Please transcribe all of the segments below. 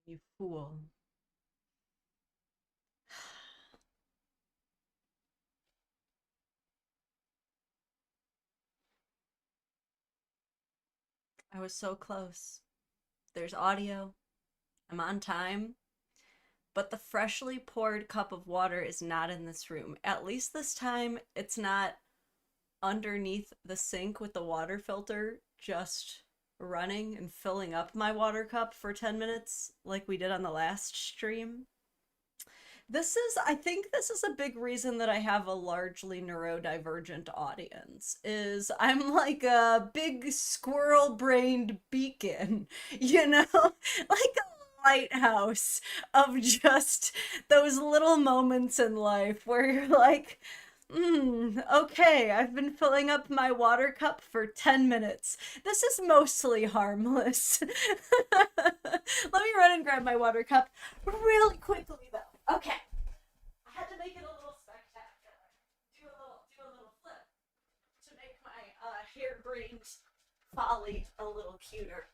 You fool. I was so close. There's audio. I'm on time. But the freshly poured cup of water is not in this room. At least this time, it's not underneath the sink with the water filter just running and filling up my water cup for 10 minutes like we did on the last stream. I think this is a big reason that I have a largely neurodivergent audience is I'm like a big squirrel-brained beacon, you know, like a lighthouse of just those little moments in life where you're like, okay, I've been filling up my water cup for 10 minutes. This is mostly harmless. Let me run and grab my water cup really quickly, though. Okay. I had to make it a little spectacular. Do a little flip to make my harebrained folly a little cuter.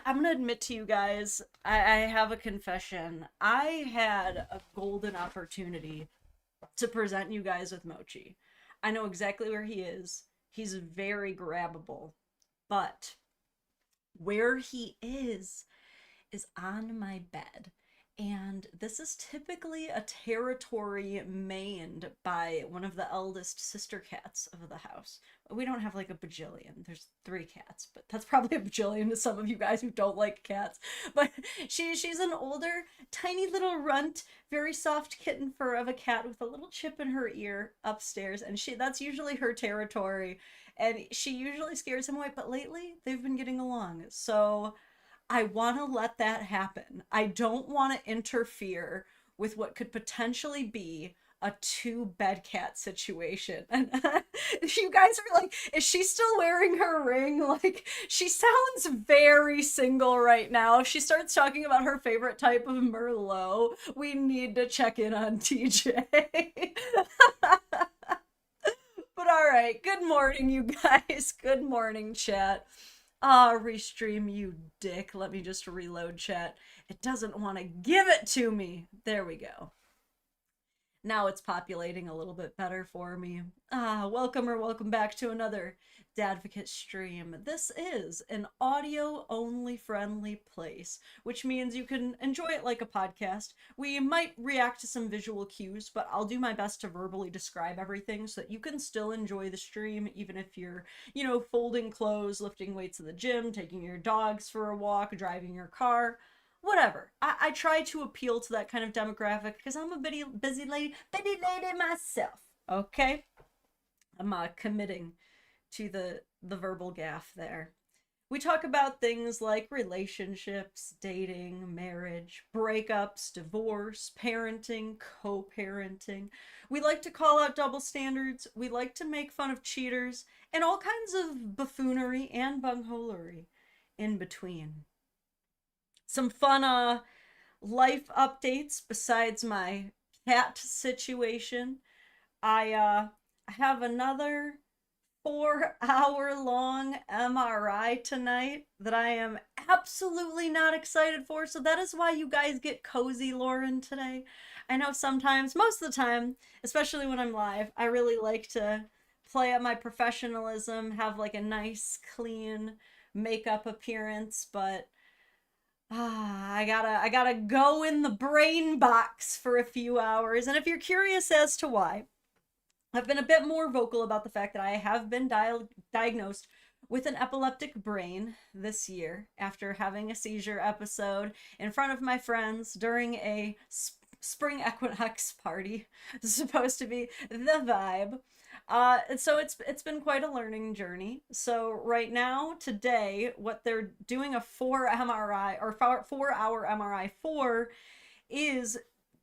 I'm gonna admit to you guys, I have a confession. I had a golden opportunity to present you guys with Mochi. I know exactly where he is. He's very grabbable, but where he is on my bed. And this is typically a territory mained by one of the eldest sister cats of the house. We don't have like a bajillion. There's three cats, but that's probably a bajillion to some of you guys who don't like cats. But she's an older, tiny little runt, very soft kitten fur of a cat with a little chip in her ear upstairs, and that's usually her territory. And she usually scares him away, but lately they've been getting along. So I want to let that happen. I don't want to interfere with what could potentially be a two bed cat situation. And you guys are like, is she still wearing her ring? Like, she sounds very single right now. If she starts talking about her favorite type of Merlot, we need to check in on TJ. But all right, good morning, you guys. Good morning, chat. Restream, you dick. Let me just reload chat. It doesn't want to give it to me. There we go. Now it's populating a little bit better for me. Welcome back to another Dadvocate stream. This is an audio only friendly place, which means you can enjoy it like a podcast. We might react to some visual cues, but I'll do my best to verbally describe everything so that you can still enjoy the stream, even if you're, folding clothes, lifting weights at the gym, taking your dogs for a walk, driving your car, whatever. I try to appeal to that kind of demographic because I'm a busy lady myself. Okay, I'm committing to the verbal gaff there. We talk about things like relationships, dating, marriage, breakups, divorce, parenting, co-parenting. We like to call out double standards. We like to make fun of cheaters and all kinds of buffoonery and bungholery in between. Some fun life updates besides my cat situation. I have another 4 hour long MRI tonight that I am absolutely not excited for. So that is why you guys get cozy, Lauren, today. I know sometimes, most of the time, especially when I'm live, I really like to play up my professionalism, have like a nice, clean makeup appearance, but I gotta go in the brain box for a few hours. And if you're curious as to why, I've been a bit more vocal about the fact that I have been diagnosed with an epileptic brain this year after having a seizure episode in front of my friends during a spring equinox party. It's supposed to be the vibe. And so it's been quite a learning journey. So right now, today, what they're doing a 4 MRI or 4 hour MRI for is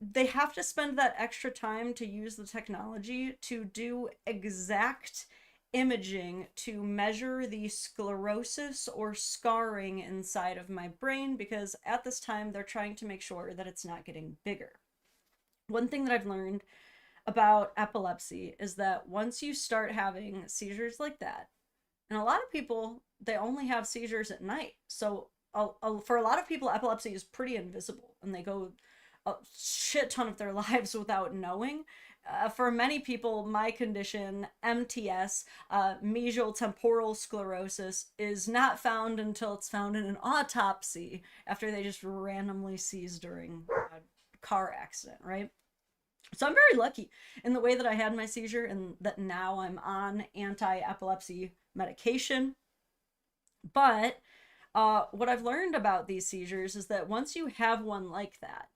they have to spend that extra time to use the technology to do exact imaging to measure the sclerosis or scarring inside of my brain because at this time they're trying to make sure that it's not getting bigger. One thing that I've learned about epilepsy is that once you start having seizures like that, and a lot of people, they only have seizures at night. So for a lot of people, epilepsy is pretty invisible, and they go a shit ton of their lives without knowing. For many people, my condition, MTS, mesial temporal sclerosis, is not found until it's found in an autopsy after they just randomly seize during a car accident, right? So I'm very lucky in the way that I had my seizure and that now I'm on anti-epilepsy medication. But what I've learned about these seizures is that once you have one like that,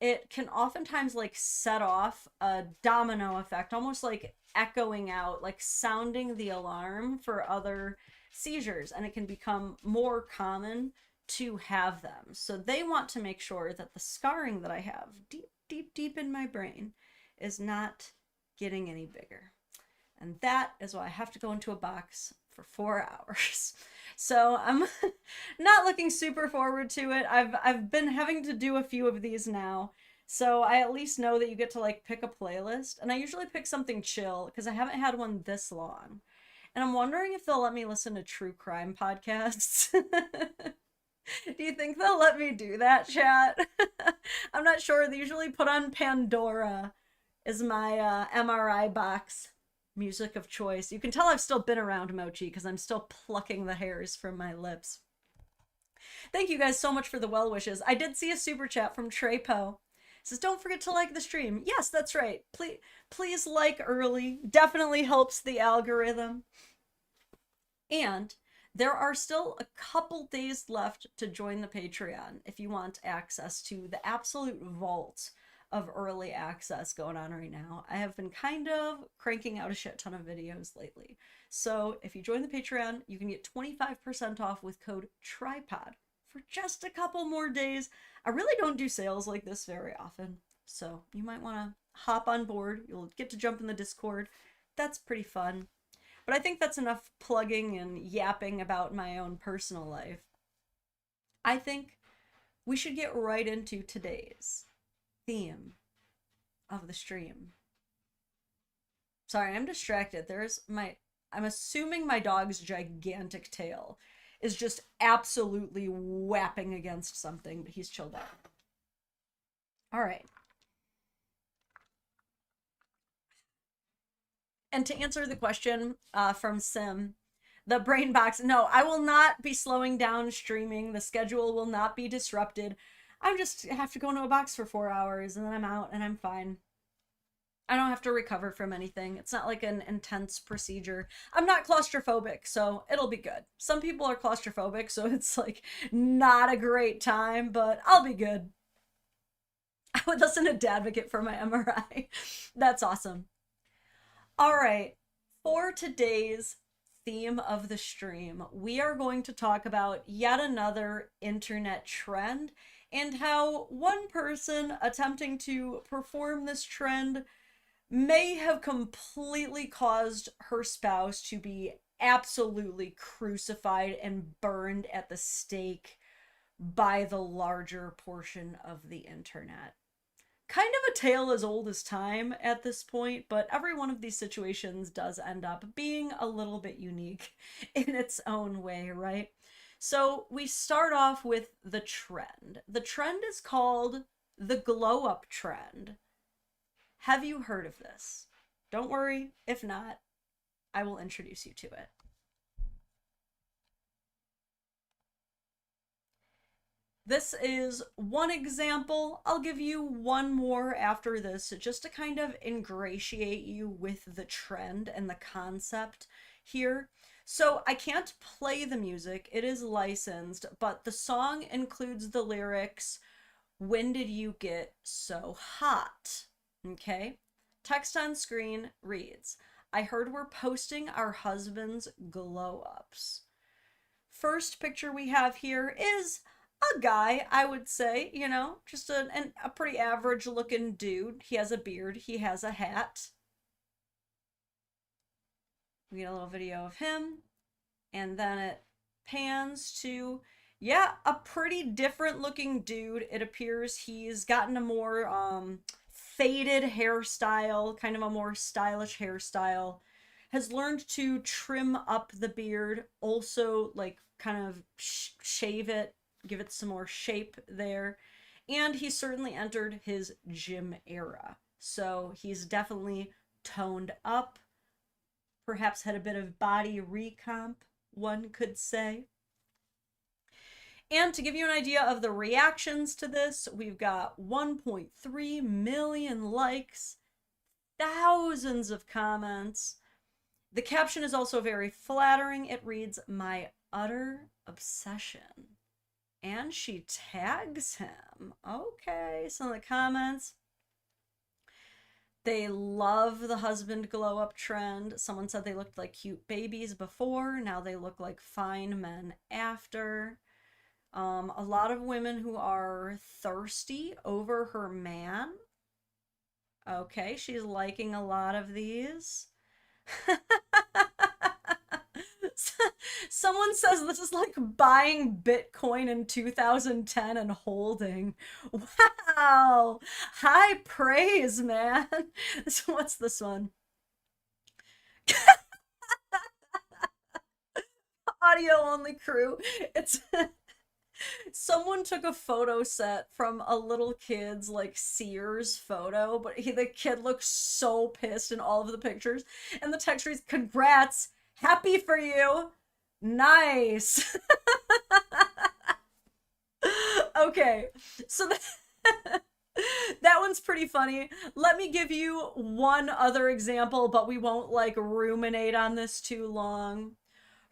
it can oftentimes like set off a domino effect, almost like echoing out, like sounding the alarm for other seizures, and it can become more common to have them. So they want to make sure that the scarring that I have deep, deep, deep in my brain is not getting any bigger. And that is why I have to go into a box for 4 hours. So I'm not looking super forward to it. I've been having to do a few of these now. So I at least know that you get to like pick a playlist. And I usually pick something chill because I haven't had one this long. And I'm wondering if they'll let me listen to true crime podcasts. Do you think they'll let me do that, chat? I'm not sure. They usually put on Pandora as my MRI box music of choice. You can tell I've still been around Mochi because I'm still plucking the hairs from my lips. Thank you guys so much for the well wishes. I did see a super chat from Trey Poe. It says, don't forget to like the stream. Yes, that's right. Please like early. Definitely helps the algorithm. And there are still a couple days left to join the Patreon if you want access to the absolute vault of early access going on right now. I have been kind of cranking out a shit ton of videos lately. So if you join the Patreon, you can get 25% off with code TRIPOD for just a couple more days. I really don't do sales like this very often, so you might want to hop on board. You'll get to jump in the Discord. That's pretty fun. But I think that's enough plugging and yapping about my own personal life. I think we should get right into today's theme of the stream. Sorry, I'm distracted. I'm assuming my dog's gigantic tail is just absolutely whapping against something, but he's chilled out. All right. And to answer the question from Sim, the brain box, no, I will not be slowing down streaming. The schedule will not be disrupted. I just have to go into a box for 4 hours and then I'm out and I'm fine. I don't have to recover from anything. It's not like an intense procedure. I'm not claustrophobic, so it'll be good. Some people are claustrophobic, so it's like not a great time, but I'll be good. I would listen to Dadvocate for my MRI. That's awesome. All right, for today's theme of the stream, we are going to talk about yet another internet trend and how one person attempting to perform this trend may have completely caused her spouse to be absolutely crucified and burned at the stake by the larger portion of the internet. Kind of a tale as old as time at this point, but every one of these situations does end up being a little bit unique in its own way, right? So we start off with the trend. The trend is called the glow up trend. Have you heard of this? Don't worry, if not, I will introduce you to it. This is one example. I'll give you one more after this just to kind of ingratiate you with the trend and the concept here. So I can't play the music, it is licensed, but the song includes the lyrics, "When did you get so hot?" Okay? Text on screen reads, "I heard we're posting our husband's glow-ups." First picture we have here is a guy, I would say, you know, just a pretty average looking dude. He has a beard, he has a hat. We get a little video of him, and then it pans to, yeah, a pretty different looking dude. It appears he's gotten a more faded hairstyle, kind of a more stylish hairstyle, has learned to trim up the beard, also like kind of shave it give it some more shape there. And he certainly entered his gym era. So he's definitely toned up, perhaps had a bit of body recomp, one could say. And to give you an idea of the reactions to this, we've got 1.3 million likes, thousands of comments. The caption is also very flattering. It reads, "My utter obsession." And she tags him. Okay, so in the comments, they love the husband glow up trend. Someone said they looked like cute babies before. Now they look like fine men after. A lot of women who are thirsty over her man. Okay, she's liking a lot of these. Someone says this is like buying Bitcoin in 2010 and holding. Wow. High praise, man. So what's this one? Audio only crew. It's someone took a photo set from a little kid's like Sears photo, but the kid looks so pissed in all of the pictures. And the text reads, "Congrats, happy for you. Nice." Okay, so that one's pretty funny. Let me give you one other example, but we won't like ruminate on this too long.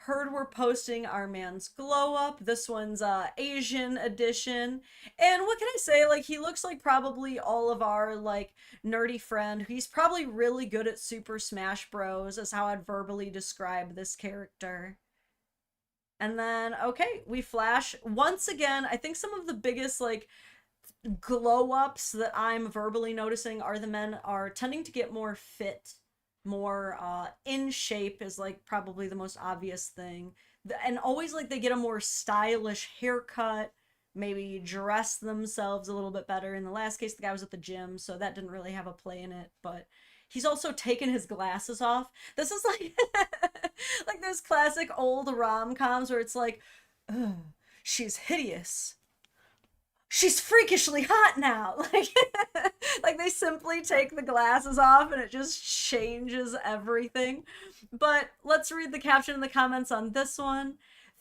Heard we're posting our man's glow up. This one's Asian edition. And what can I say? Like, he looks like probably all of our like nerdy friend. He's probably really good at Super Smash Bros. Is how I'd verbally describe this character. And then, okay, we flash once again. I think some of the biggest like glow ups that I'm verbally noticing are the men are tending to get more fit, more in shape is like probably the most obvious thing. And always like they get a more stylish haircut, maybe dress themselves a little bit better. In the last case, the guy was at the gym, so that didn't really have a play in it, but he's also taken his glasses off. This is like like those classic old rom-coms where it's like, "Ugh, she's hideous. She's freakishly hot now." Like they simply take the glasses off and it just changes everything. But let's read the caption in the comments on this one.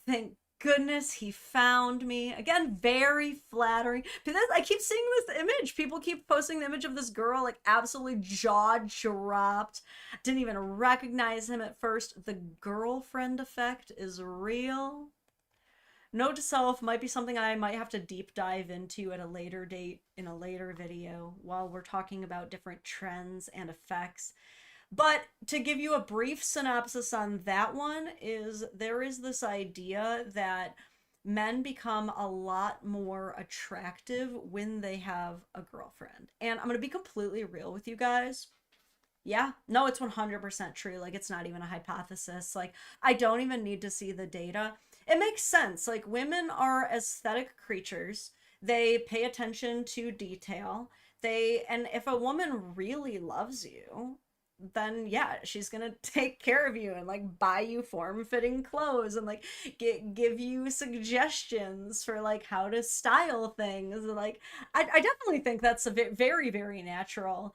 "Thank goodness he found me." Again, very flattering. I keep seeing this image. People keep posting the image of this girl like absolutely jaw dropped. Didn't even recognize him at first. The girlfriend effect is real. Note to self, might be something I might have to deep dive into at a later date in a later video while we're talking about different trends and effects. But to give you a brief synopsis on that one is there is this idea that men become a lot more attractive when they have a girlfriend. And I'm going to be completely real with you guys. Yeah, no, it's 100% true. Like, it's not even a hypothesis. Like, I don't even need to see the data. It makes sense. Like, women are aesthetic creatures. They pay attention to detail. And if a woman really loves you, then yeah, she's gonna take care of you and like buy you form-fitting clothes and like give you suggestions for like how to style things. Like, I definitely think that's a very, very natural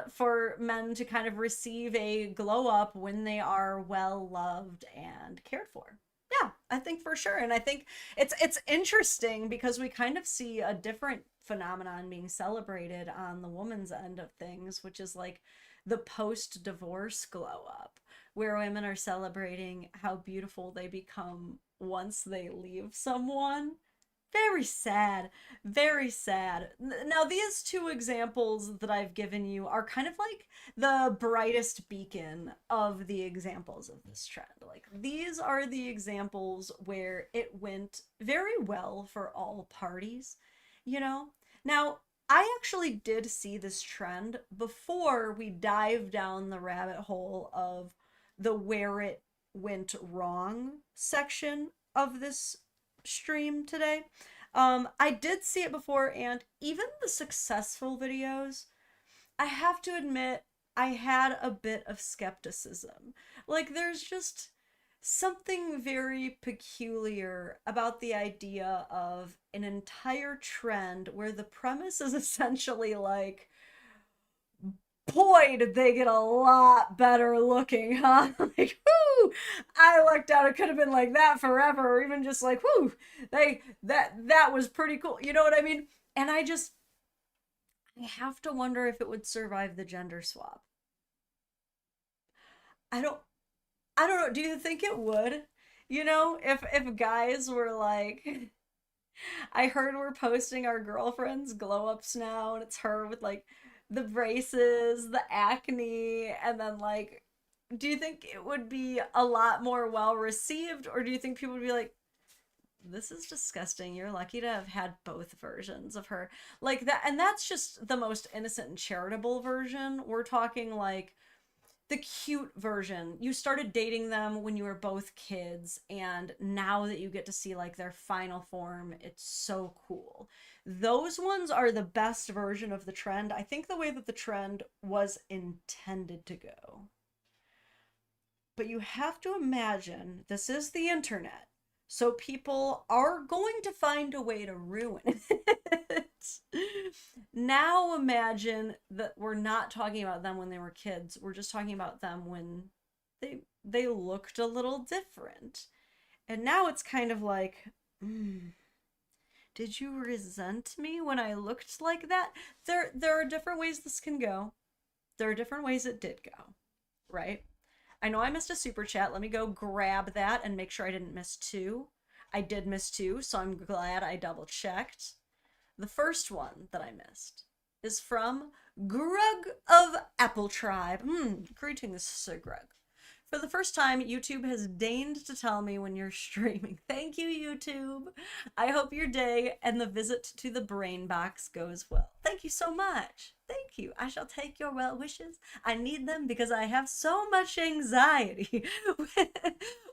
for men to kind of receive a glow up when they are well loved and cared for. Yeah, I think for sure. And I think it's interesting because we kind of see a different phenomenon being celebrated on the woman's end of things, which is like the post-divorce glow up, where women are celebrating how beautiful they become once they leave someone. Very sad, very sad. Now, these two examples that I've given you are kind of like the brightest beacon of the examples of this trend. Like, these are the examples where it went very well for all parties, you know? Now, I actually did see this trend before we dive down the rabbit hole of the where it went wrong section of this stream today. I did see it before, and even the successful videos, I have to admit, I had a bit of skepticism. Like, there's just something very peculiar about the idea of an entire trend where the premise is essentially like, boy, did they get a lot better looking, huh? Like, whoo, I lucked out. It could have been like that forever, or even just like, whoo, that was pretty cool. You know what I mean? And I have to wonder if it would survive the gender swap. I don't I don't know. Do you think it would? You know, if guys were like, I heard we're posting our girlfriends' glow ups now, and it's her with like the braces, the acne, and then like, do you think it would be a lot more well received, or do you think people would be like, this is disgusting. You're lucky to have had both versions of her. Like that, and that's just the most innocent and charitable version. We're talking like the cute version. You started dating them when you were both kids, and now that you get to see like their final form, it's so cool. Those ones are the best version of the trend. I think the way that the trend was intended to go. But you have to imagine this is the internet. So people are going to find a way to ruin it. Now imagine that we're not talking about them when they were kids. We're just talking about them when they looked a little different. And now it's kind of like, did you resent me when I looked like that? There are different ways this can go. There are different ways it did go, right? I know I missed a super chat. Let me go grab that and make sure I didn't miss two. I did miss two, so I'm glad I double checked. The first one that I missed is from Grug of Apple Tribe. Greetings, Sir Grug. For the first time, YouTube has deigned to tell me when you're streaming. Thank you, YouTube. I hope your day and the visit to the brain box goes well. Thank you so much. Thank you. I shall take your well wishes. I need them because I have so much anxiety.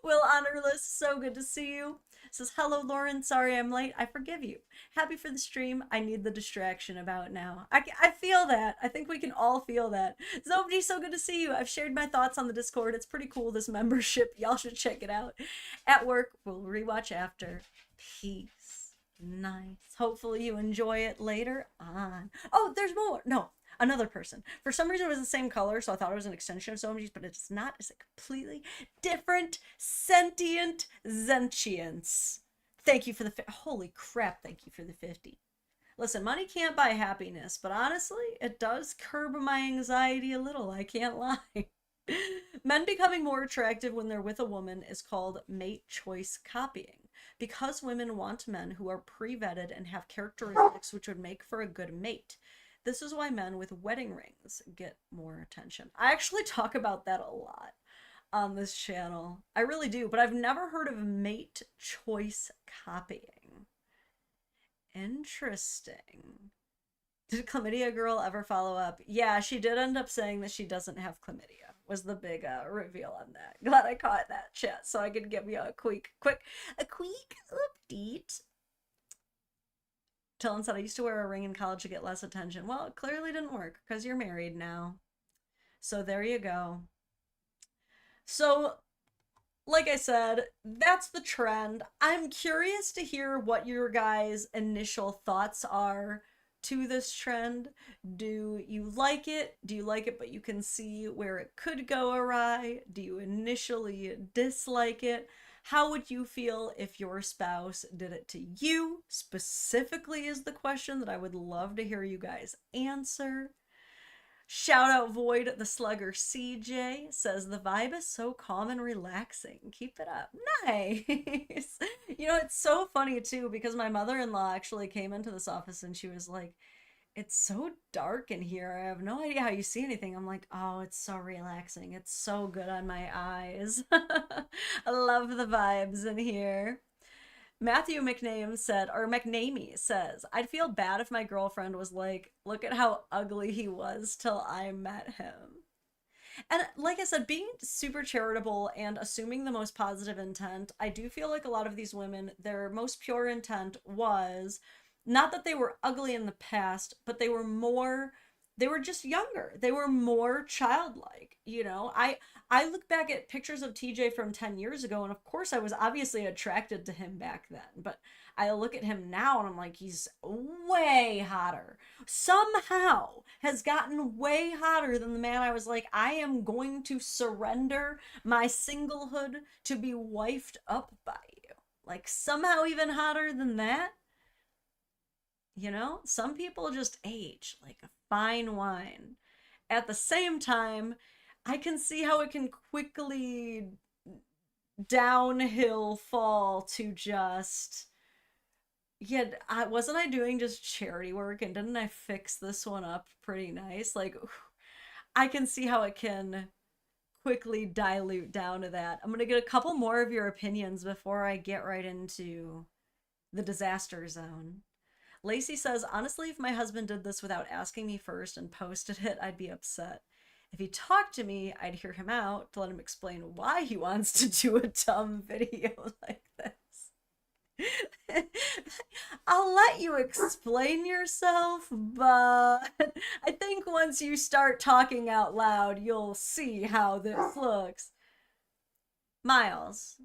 Will Honorless, so good to see you. Says, hello, Lauren. Sorry I'm late. I forgive you. Happy for the stream. I need the distraction about now. I feel that. I think we can all feel that. Zobji, so good to see you. I've shared my thoughts on the Discord. It's pretty cool, this membership. Y'all should check it out. At work, we'll rewatch after. Peace. Nice. Hopefully you enjoy it later on. Oh, there's more. No, another person. For some reason, it was the same color, so I thought it was an extension of Zombies, but it's not. It's a completely different sentient sentience. Thank you for the holy crap. Thank you for the 50. Listen, money can't buy happiness, but honestly, it does curb my anxiety a little. I can't lie. Men becoming more attractive when they're with a woman is called mate choice copying. Because women want men who are pre-vetted and have characteristics which would make for a good mate. This is why men with wedding rings get more attention. I actually talk about that a lot on this channel. I really do, but I've never heard of mate choice copying. Interesting. Did Chlamydia Girl ever follow up? Yeah, she did end up saying that she doesn't have chlamydia, was the big reveal on that. Glad I caught that, chat, so I could give you a quick update. Tillin said, I used to wear a ring in college to get less attention. Well, it clearly didn't work because you're married now. So there you go. So, like I said, that's the trend. I'm curious to hear what your guys' initial thoughts are to this trend. Do you like it? Do you like it but you can see where it could go awry? Do you initially dislike it? How would you feel if your spouse did it to you? Specifically is the question that I would love to hear you guys answer. Shout out Void the Slugger CJ says the vibe is so calm and relaxing. Keep it up. Nice. You know, it's so funny too because my mother-in-law actually came into this office and she was like, it's so dark in here. I have no idea how you see anything. I'm like, oh, it's so relaxing. It's so good on my eyes. I love the vibes in here. Matthew McName said, or McNamee says, I'd feel bad if my girlfriend was like, look at how ugly he was till I met him. And like I said, being super charitable and assuming the most positive intent, I do feel like a lot of these women, their most pure intent was not that they were ugly in the past, but they were more They were just younger. They were more childlike, you know. I look back at pictures of TJ from 10 years ago, and of course I was obviously attracted to him back then, but I look at him now and I'm like, he's way hotter. Somehow has gotten way hotter than the man I was like, I am going to surrender my singlehood to be wifed up by you. Like, somehow even hotter than that. You know, some people just age like a fine wine. At the same time, I can see how it can quickly downhill fall to just, yeah, wasn't I doing just charity work, and didn't I fix this one up pretty nice? Like, I can see how it can quickly dilute down to that. I'm gonna get a couple more of your opinions before I get right into the disaster zone. Lacey says, honestly, if my husband did this without asking me first and posted it, I'd be upset. If he talked to me, I'd hear him out to let him explain why he wants to do a dumb video like this. I'll let you explain yourself, but I think once you start talking out loud, you'll see how this looks. Miles,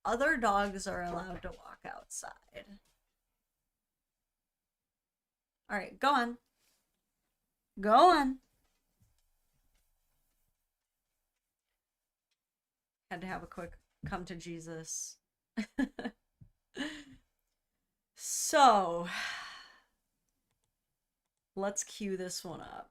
other dogs are allowed to walk outside. All right, go on. Go on. Had to have a quick come to Jesus. So, let's cue this one up.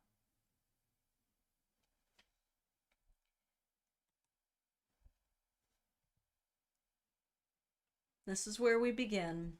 This is where we begin.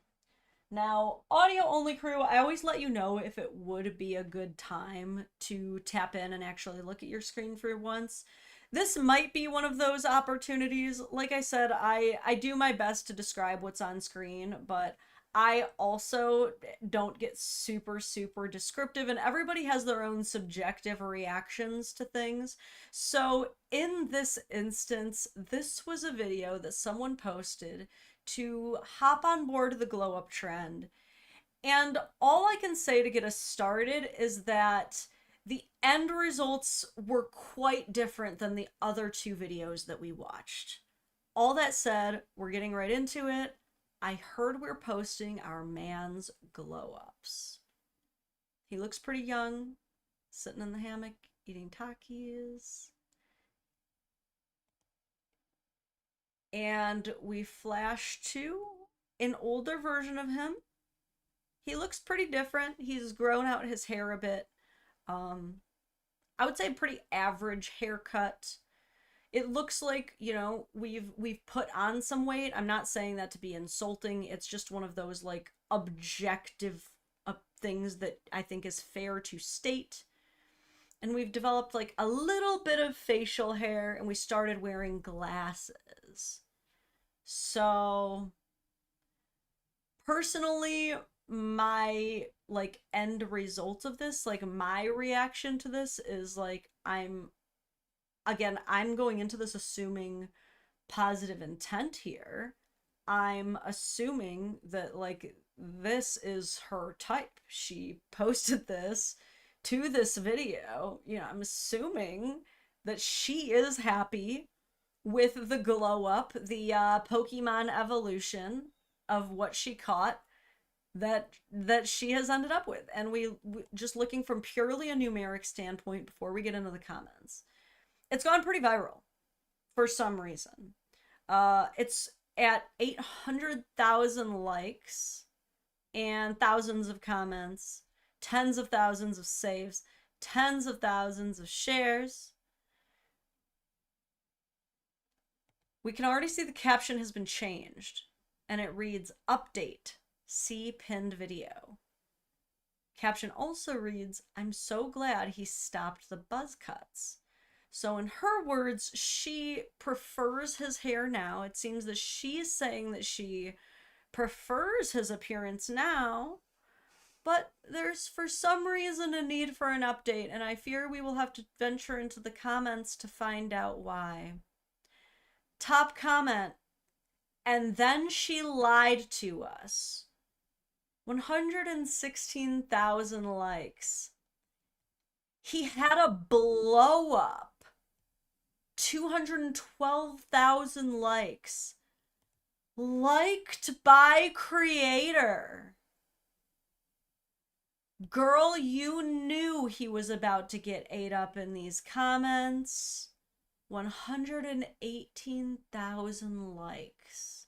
Now, audio only crew, I always let you know if it would be a good time to tap in and actually look at your screen for once. This might be one of those opportunities. Like I said, I do my best to describe what's on screen, but I also don't get super, super descriptive, and everybody has their own subjective reactions to things. So in this instance, this was a video that someone posted to hop on board the glow up trend. And all I can say to get us started is that the end results were quite different than the other two videos that we watched. All that said, we're getting right into it. I heard we're posting our man's glow ups. He looks pretty young, sitting in the hammock, eating Takis. And we flash to an older version of him. He looks pretty different. He's grown out his hair a bit. I would say pretty average haircut. It looks like, you know, we've put on some weight. I'm not saying that to be insulting. It's just one of those like objective things that I think is fair to state. And we've developed like a little bit of facial hair, and we started wearing glasses. So personally, my like end result of this, like my reaction to this is like, I'm going into this assuming positive intent here. I'm assuming that like this is her type. She posted this to this video. You know, I'm assuming that she is happy with the glow up, the Pokemon evolution of what she caught that she has ended up with. And we just looking from purely a numeric standpoint before we get into the comments, it's gone pretty viral for some reason. It's at 800,000 likes and thousands of comments, tens of thousands of saves, tens of thousands of shares. We can already see the caption has been changed, and it reads, update, see pinned video. Caption also reads, I'm so glad he stopped the buzz cuts. So in her words, she prefers his hair now. It seems that she's saying that she prefers his appearance now, but there's for some reason a need for an update, and I fear we will have to venture into the comments to find out why. Top comment, and then she lied to us. 116,000 likes. He had a blow up. 212,000 likes. Liked by creator. Girl, you knew he was about to get ate up in these comments. 118,000 likes.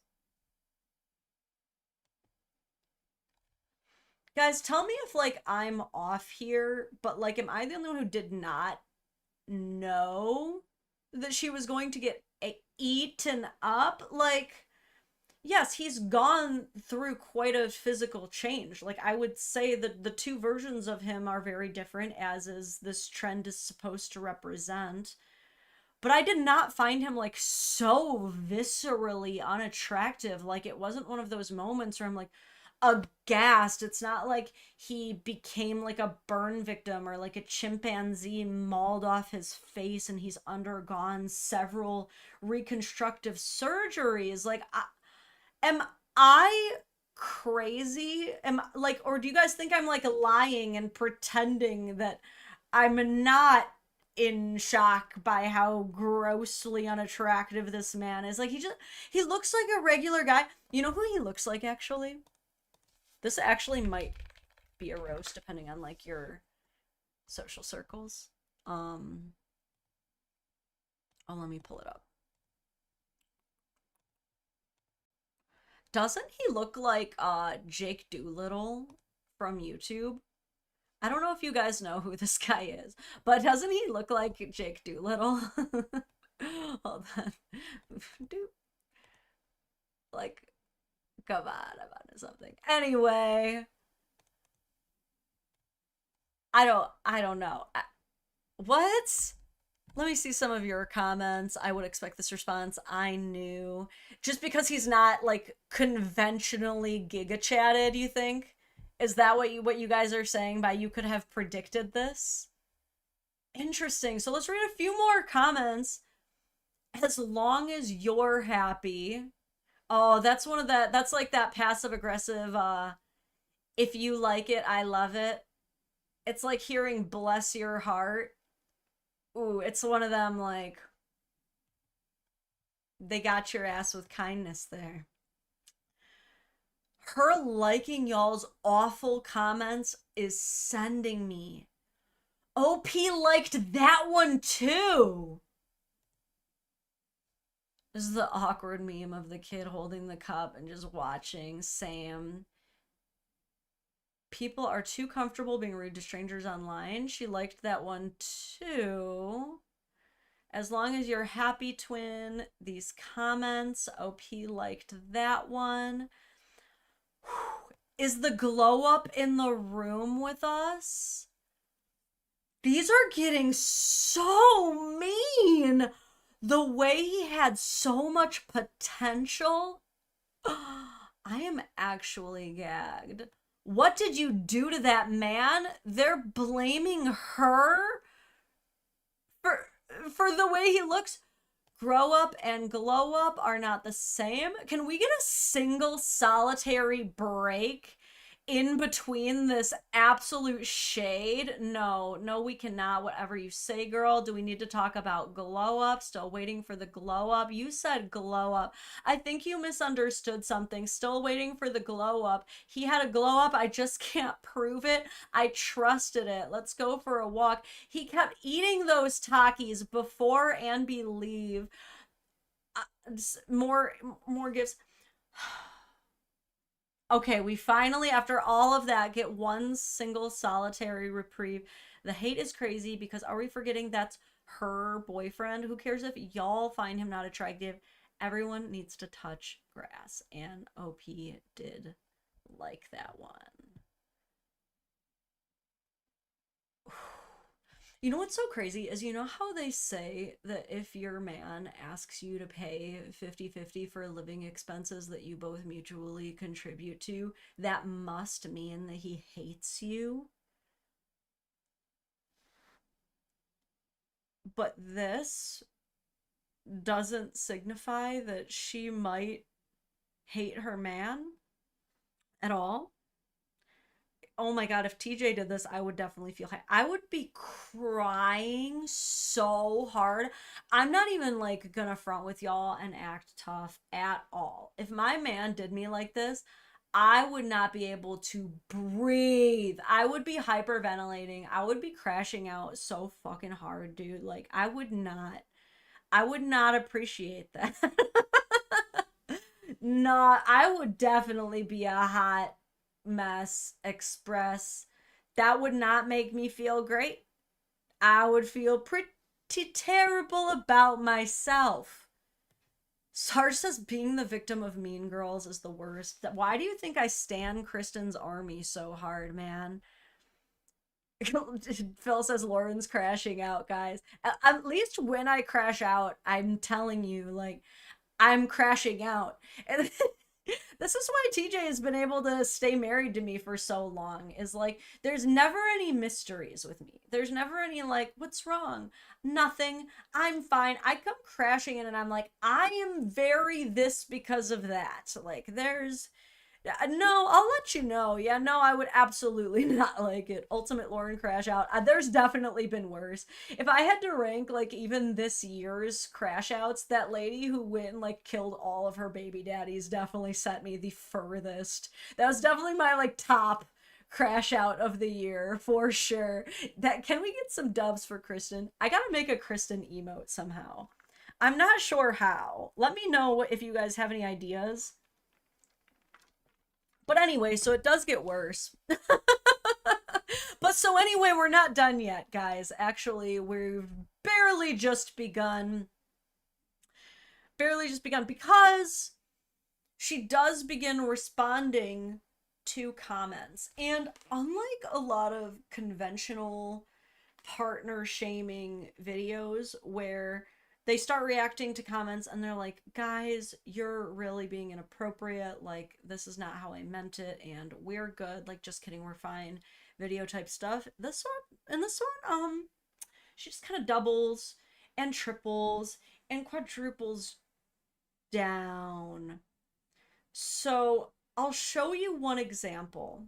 Guys, tell me if, like, I'm off here, but, like, am I the only one who did not know that she was going to get eaten up? Like, yes, he's gone through quite a physical change. Like, I would say that the two versions of him are very different, as is this trend is supposed to represent. But I did not find him, like, so viscerally unattractive. Like, it wasn't one of those moments where I'm like aghast. It's not like he became like a burn victim or like a chimpanzee mauled off his face and he's undergone several reconstructive surgeries. Like, am I crazy? Am, like, or do you guys think I'm like lying and pretending that I'm not in shock by how grossly unattractive this man is? Like, he looks like a regular guy. You know who he looks like, actually? This actually might be a roast depending on, like, your social circles. Oh, let me pull it up. Doesn't he look like Jake Doolittle from YouTube? I don't know if you guys know who this guy is, but doesn't he look like Jake Doolittle? Hold on. Like, come on, I'm onto something. Anyway, I don't know. What? Let me see some of your comments. I would expect this response. I knew. Just because he's not, like, conventionally giga chatted, you think? Is that what you guys are saying by you could have predicted this? Interesting. So let's read a few more comments. As long as you're happy. Oh, that's one of that. That's like that passive aggressive if you like it, I love it. It's like hearing bless your heart. Ooh, it's one of them, like, they got your ass with kindness there. Her liking y'all's awful comments is sending me. OP liked that one too. This is the awkward meme of the kid holding the cup and just watching. Sam. People are too comfortable being rude to strangers online. She liked that one too. As long as you're happy, twin. These comments. OP liked that one. Is the glow up in the room with us? These are getting so mean. The way he had so much potential. I am actually gagged. What did you do to that man? They're blaming her for the way he looks. Grow up and glow up are not the same. Can we get a single solitary break in between this absolute shade? No, we cannot. Whatever you say, girl. Do we need to talk about glow up? Still waiting for the glow up. You said glow up. I think you misunderstood something. Still waiting for the glow up. He had a glow up. I just can't prove it. I trusted it. Let's go for a walk. He kept eating those Takis before and believe. More gifts. Okay, we finally, after all of that, get one single solitary reprieve. The hate is crazy because are we forgetting that's her boyfriend? Who cares if y'all find him not attractive? Everyone needs to touch grass, and OP did like that one. You know what's so crazy is, you know how they say that if your man asks you to pay 50-50 for living expenses that you both mutually contribute to, that must mean that he hates you? But this doesn't signify that she might hate her man at all. oh my God, if TJ did this, I would definitely feel high. I would be crying so hard. I'm not even like gonna front with y'all and act tough at all. If my man did me like this, I would not be able to breathe. I would be hyperventilating. I would be crashing out so fucking hard, dude. Like, I would not appreciate that. Not, I would definitely be a hot mess express. That would not make me feel great. I would feel pretty terrible about myself. Sarge says being the victim of Mean Girls is the worst. Why do you think I stan Kristen's army so hard, man? Phil says Lauren's crashing out, guys. At least when I crash out, I'm telling you, like, I'm crashing out. And this is why TJ has been able to stay married to me for so long, is like, there's never any mysteries with me. There's never any like, what's wrong? Nothing. I'm fine. I come crashing in and I'm like, I am very this because of that. Like, there's no, I'll let you know. Yeah, no, I would absolutely not like it. Ultimate Lauren crash out. There's definitely been worse. If I had to rank, like, even this year's crash outs, that lady who went and, like, killed all of her baby daddies definitely sent me the furthest. That was definitely my, like, top crash out of the year, for sure. That, can we get some dubs for Kristen? I gotta make a Kristen emote somehow. I'm not sure how. Let me know if you guys have any ideas. But anyway, so it does get worse. But so anyway, we're not done yet, guys. Actually, we've barely just begun. Barely just begun, because she does begin responding to comments. And unlike a lot of conventional partner shaming videos where they start reacting to comments and they're like, guys, you're really being inappropriate, like, this is not how I meant it, and we're good, like, just kidding, we're fine, video type stuff. This one, she just kind of doubles and triples and quadruples down. So I'll show you one example,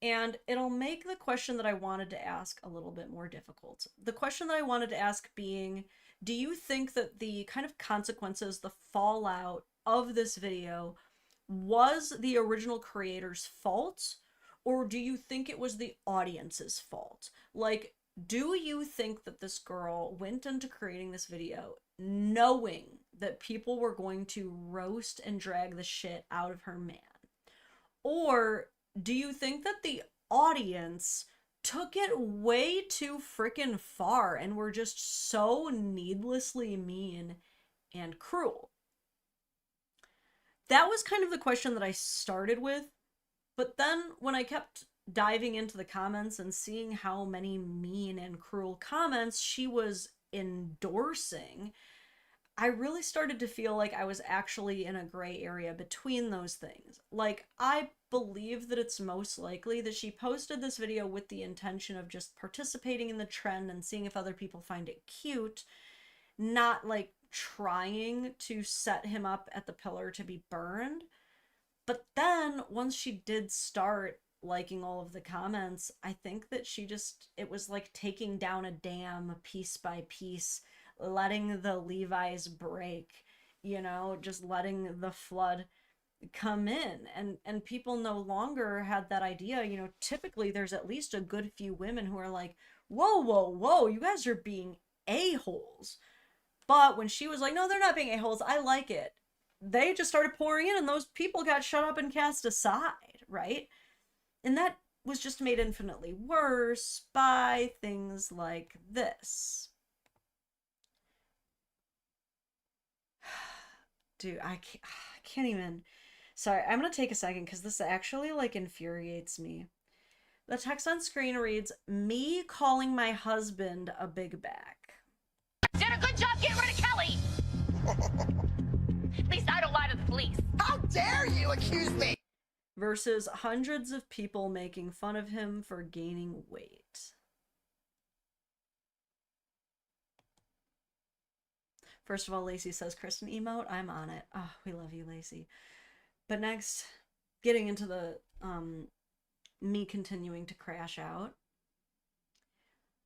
and it'll make the question that I wanted to ask a little bit more difficult. The question that I wanted to ask being, do you think that the kind of consequences, the fallout of this video was the original creator's fault, or do you think it was the audience's fault? Like, do you think that this girl went into creating this video knowing that people were going to roast and drag the shit out of her man? Or do you think that the audience took it way too freaking far and were just so needlessly mean and cruel? That was kind of the question that I started with, but then when I kept diving into the comments and seeing how many mean and cruel comments she was endorsing, I really started to feel like I was actually in a gray area between those things. Like, I believe that it's most likely that she posted this video with the intention of just participating in the trend and seeing if other people find it cute, not like trying to set him up at the pillar to be burned. But then once she did start liking all of the comments, I think that she just, it was like taking down a dam piece by piece, letting the Levi's break, you know, just letting the flood come in, and people no longer had that idea. You know, typically there's at least a good few women who are like, whoa, whoa, whoa, you guys are being a-holes. But when she was like, no, they're not being a-holes, I like it, they just started pouring in, and those people got shut up and cast aside, right? And that was just made infinitely worse by things like this. Dude, I can't even. Sorry, I'm gonna take a second because this actually, like, infuriates me. The text on screen reads, me calling my husband a big back. Did a good job getting rid of Kelly! At least I don't lie to the police. How dare you accuse me! Versus hundreds of people making fun of him for gaining weight. First of all, Lacey says, Kristen emote, I'm on it. Oh, we love you, Lacey. But next, getting into the me continuing to crash out.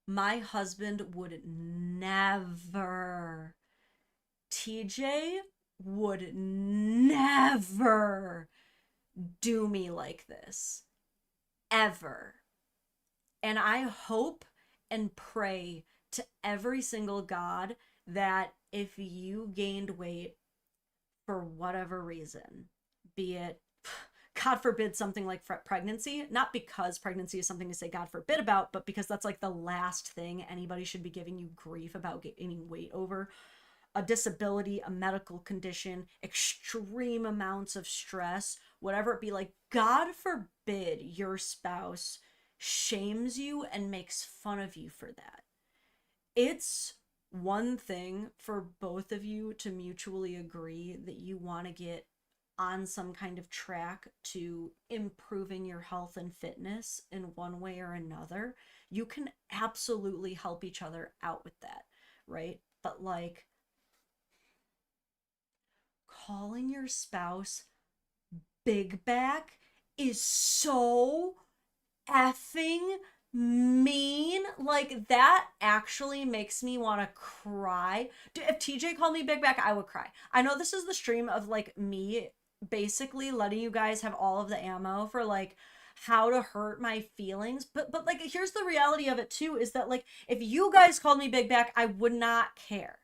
My husband would never, TJ would never do me like this. Ever. And I hope and pray to every single God that if you gained weight for whatever reason, be it, God forbid, something like pregnancy, not because pregnancy is something to say God forbid about, but because that's like the last thing anybody should be giving you grief about gaining weight over. A disability, a medical condition, extreme amounts of stress, whatever it be, like, God forbid your spouse shames you and makes fun of you for that. It's one thing for both of you to mutually agree that you want to get on some kind of track to improving your health and fitness in one way or another. You can absolutely help each other out with that, right? But like, calling your spouse big back is so effing mean. Like, that actually makes me want to cry. Dude, if TJ called me big back, I would cry. I know this is the stream of like me basically letting you guys have all of the ammo for like how to hurt my feelings, but like, here's the reality of it too, is that like, if you guys called me big back, I would not care.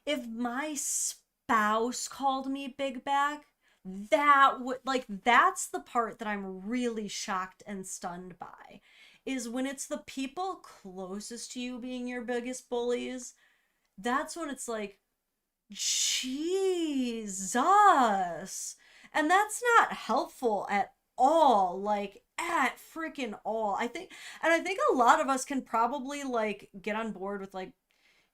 If my spouse called me big back, that would, like, that's the part that I'm really shocked and stunned by, is when it's the people closest to you being your biggest bullies. That's when it's like, Jesus. And that's not helpful at all. Like, at freaking all. I think a lot of us can probably like get on board with like,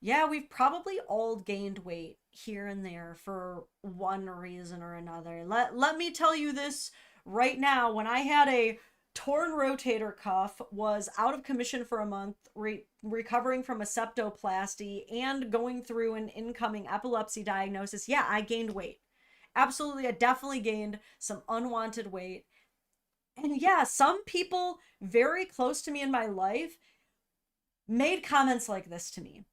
yeah, we've probably all gained weight here and there for one reason or another. Let me tell you this right now. When I had a torn rotator cuff, was out of commission for a month, recovering from a septoplasty, and going through an incoming epilepsy diagnosis, yeah, I gained weight. Absolutely, I definitely gained some unwanted weight. And yeah, some people very close to me in my life made comments like this to me.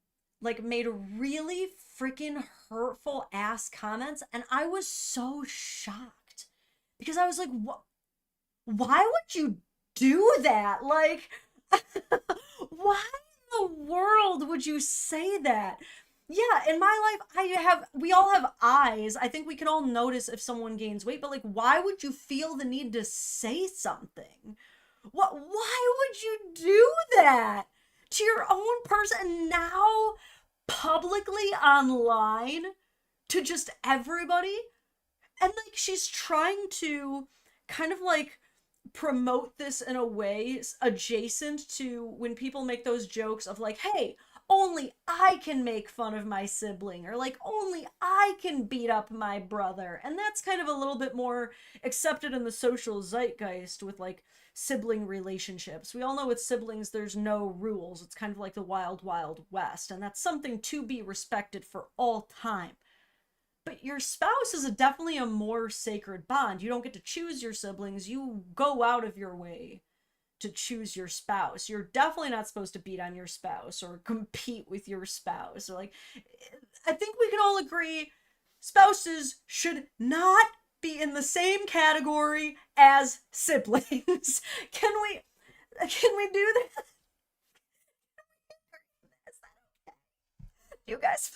Like, made really freaking hurtful ass comments. And I was so shocked because I was like, what? Why would you do that? Like, why in the world would you say that? Yeah, in my life, we all have eyes. I think we can all notice if someone gains weight, but like, why would you feel the need to say something? Why would you do that to your own person, now publicly online, to just everybody? And like, she's trying to kind of like promote this in a way adjacent to when people make those jokes of like, hey, only I can make fun of my sibling, or like, only I can beat up my brother. And that's kind of a little bit more accepted in the social zeitgeist with like sibling relationships. We all know with siblings there's no rules. It's kind of like the wild wild west, and that's something to be respected for all time. But your spouse is definitely a more sacred bond. You don't get to choose your siblings. You go out of your way to choose your spouse. You're definitely not supposed to beat on your spouse or compete with your spouse. Or like, I think we can all agree spouses should not be in the same category as siblings. Can we do that? Is that okay? You guys,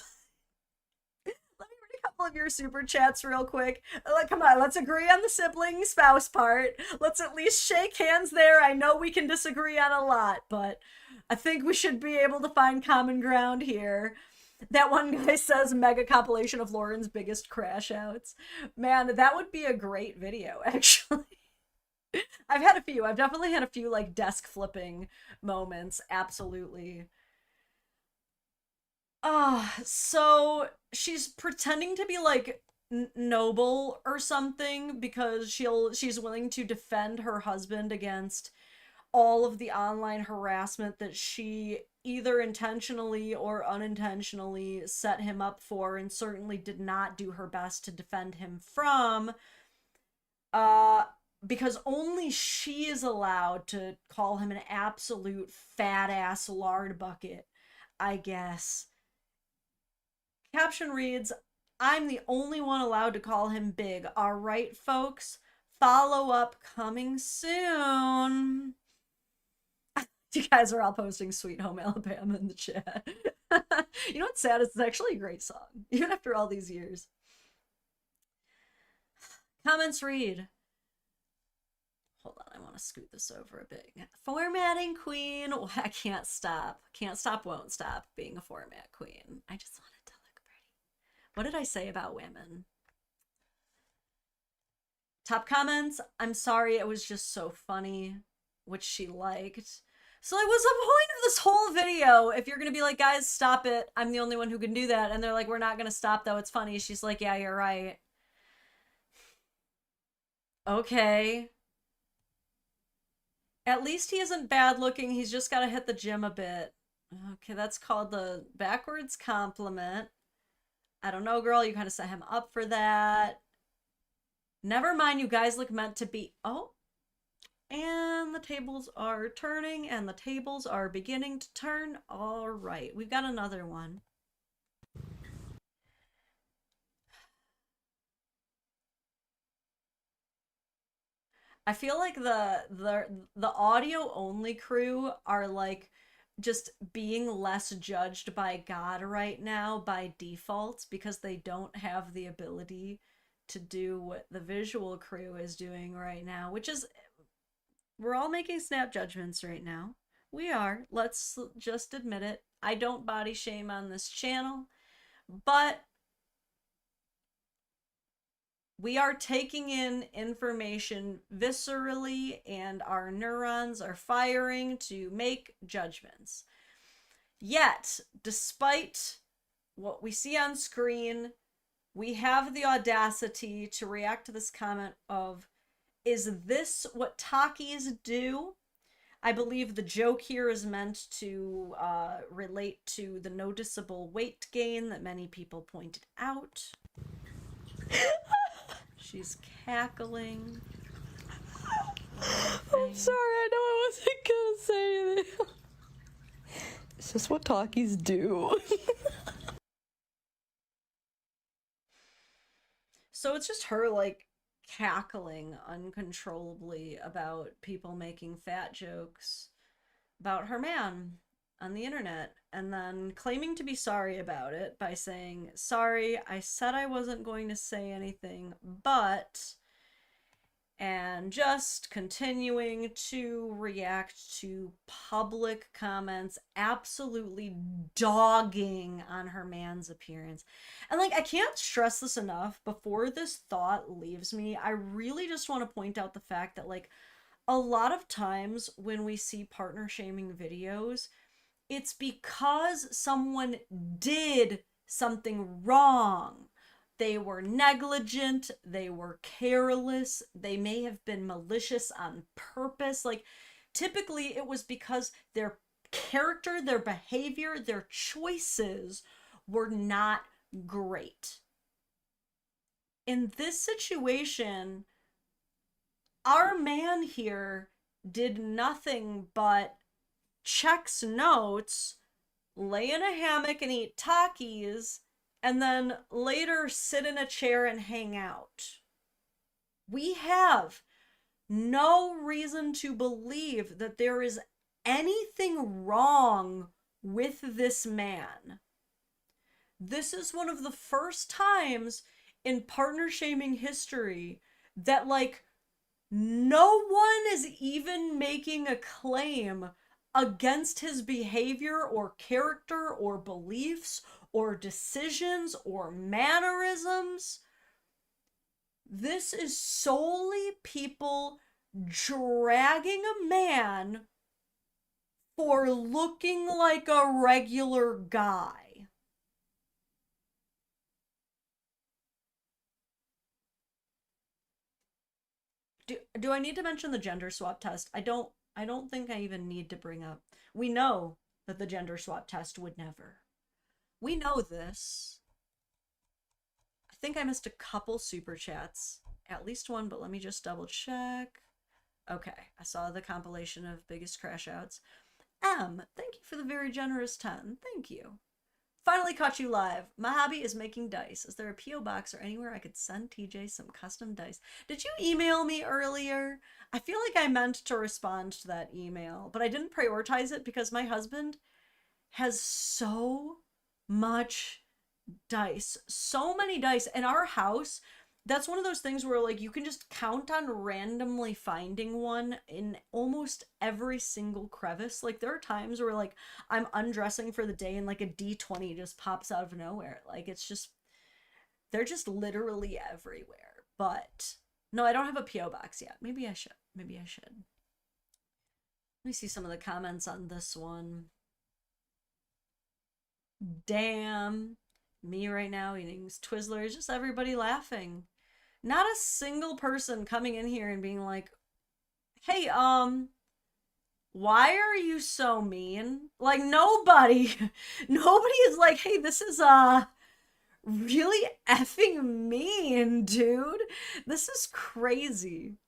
let me read a couple of your super chats real quick. Like, come on, let's agree on the sibling spouse part. Let's at least shake hands there. I know we can disagree on a lot, but I think we should be able to find common ground here. That one guy says mega compilation of Lauren's biggest crash outs. Man, that would be a great video, actually. I've definitely had a few like desk flipping moments. Absolutely. So she's pretending to be like noble or something because she's willing to defend her husband against all of the online harassment that she either intentionally or unintentionally set him up for, and certainly did not do her best to defend him from. Uh because only she is allowed to call him an absolute fat ass lard bucket, I guess. Caption reads, I'm the only one allowed to call him big. All right, folks. Follow up coming soon. You guys are all posting Sweet Home Alabama in the chat. You know what's sad? It's actually a great song, even after all these years. Comments read. Hold on, I want to scoot this over a bit. Formatting queen. Oh, I can't stop. Can't stop, won't stop being a format queen. I just want it to look pretty. What did I say about women? Top comments. I'm sorry, it was just so funny, which she liked. So like, what's the point of this whole video if you're gonna be like, guys, stop it, I'm the only one who can do that, and they're like, we're not gonna stop though, it's funny. She's like, yeah, you're right. Okay. At least he isn't bad looking, he's just gotta hit the gym a bit. Okay, that's called the backwards compliment. I don't know, girl, you kind of set him up for that. Never mind, you guys look meant to be. Oh. And the tables are turning, and the tables are beginning to turn. All right, we've got another one. I feel like the audio only crew are like just being less judged by God right now by default because they don't have the ability to do what the visual crew is doing right now, which is, we're all making snap judgments right now. We are. Let's just admit it. I don't body shame on this channel, but we are taking in information viscerally and our neurons are firing to make judgments. Yet, despite what we see on screen, we have the audacity to react to this comment of, is this what talkies do? I believe the joke here is meant to relate to the noticeable weight gain that many people pointed out. She's cackling. I'm sorry, I know I wasn't gonna say anything. It's just what talkies do. So it's just her, like, cackling uncontrollably about people making fat jokes about her man on the internet, and then claiming to be sorry about it by saying, sorry, I said I wasn't going to say anything, but, and just continuing to react to public comments absolutely dogging on her man's appearance. And like, I can't stress this enough, before this thought leaves me, I really just want to point out the fact that like a lot of times when we see partner shaming videos, it's because someone did something wrong. They were negligent, they were careless, they may have been malicious on purpose. Like, typically it was because their character, their behavior, their choices were not great. In this situation, our man here did nothing but checks notes, lay in a hammock and eat Takis, and then later sit in a chair and hang out. We have no reason to believe that there is anything wrong with this man. This is one of the first times in partner shaming history that, like, no one is even making a claim against his behavior or character or beliefs or decisions or mannerisms. This is solely people dragging a man for looking like a regular guy. Do I need to mention the gender swap test? I don't think I even need to bring up. We know that the gender swap test would never. We know this. I think I missed a couple super chats. at least one, but let me just double check. Okay, I saw the compilation of biggest crash outs. Thank you for the very generous 10. Thank you. Finally caught you live. My hobby is making dice. Is there a P.O. box or anywhere I could send TJ some custom dice? Did you email me earlier? I feel like I meant to respond to that email, but I didn't prioritize it because my husband has so much dice. So many dice. In our house, that's one of those things where like you can just count on randomly finding one in almost every single crevice. Like there are times where like I'm undressing for the day and like a D20 just pops out of nowhere. Like it's just, they're just literally everywhere. But no, I don't have a P.O. box yet. Maybe I should. Maybe I should. Let me see some of the comments on this one. Damn. Me right now eating Twizzlers, just everybody laughing. Not a single person coming in here and being like, hey, why are you so mean? Like nobody is like, hey, this is really effing mean, dude. This is crazy.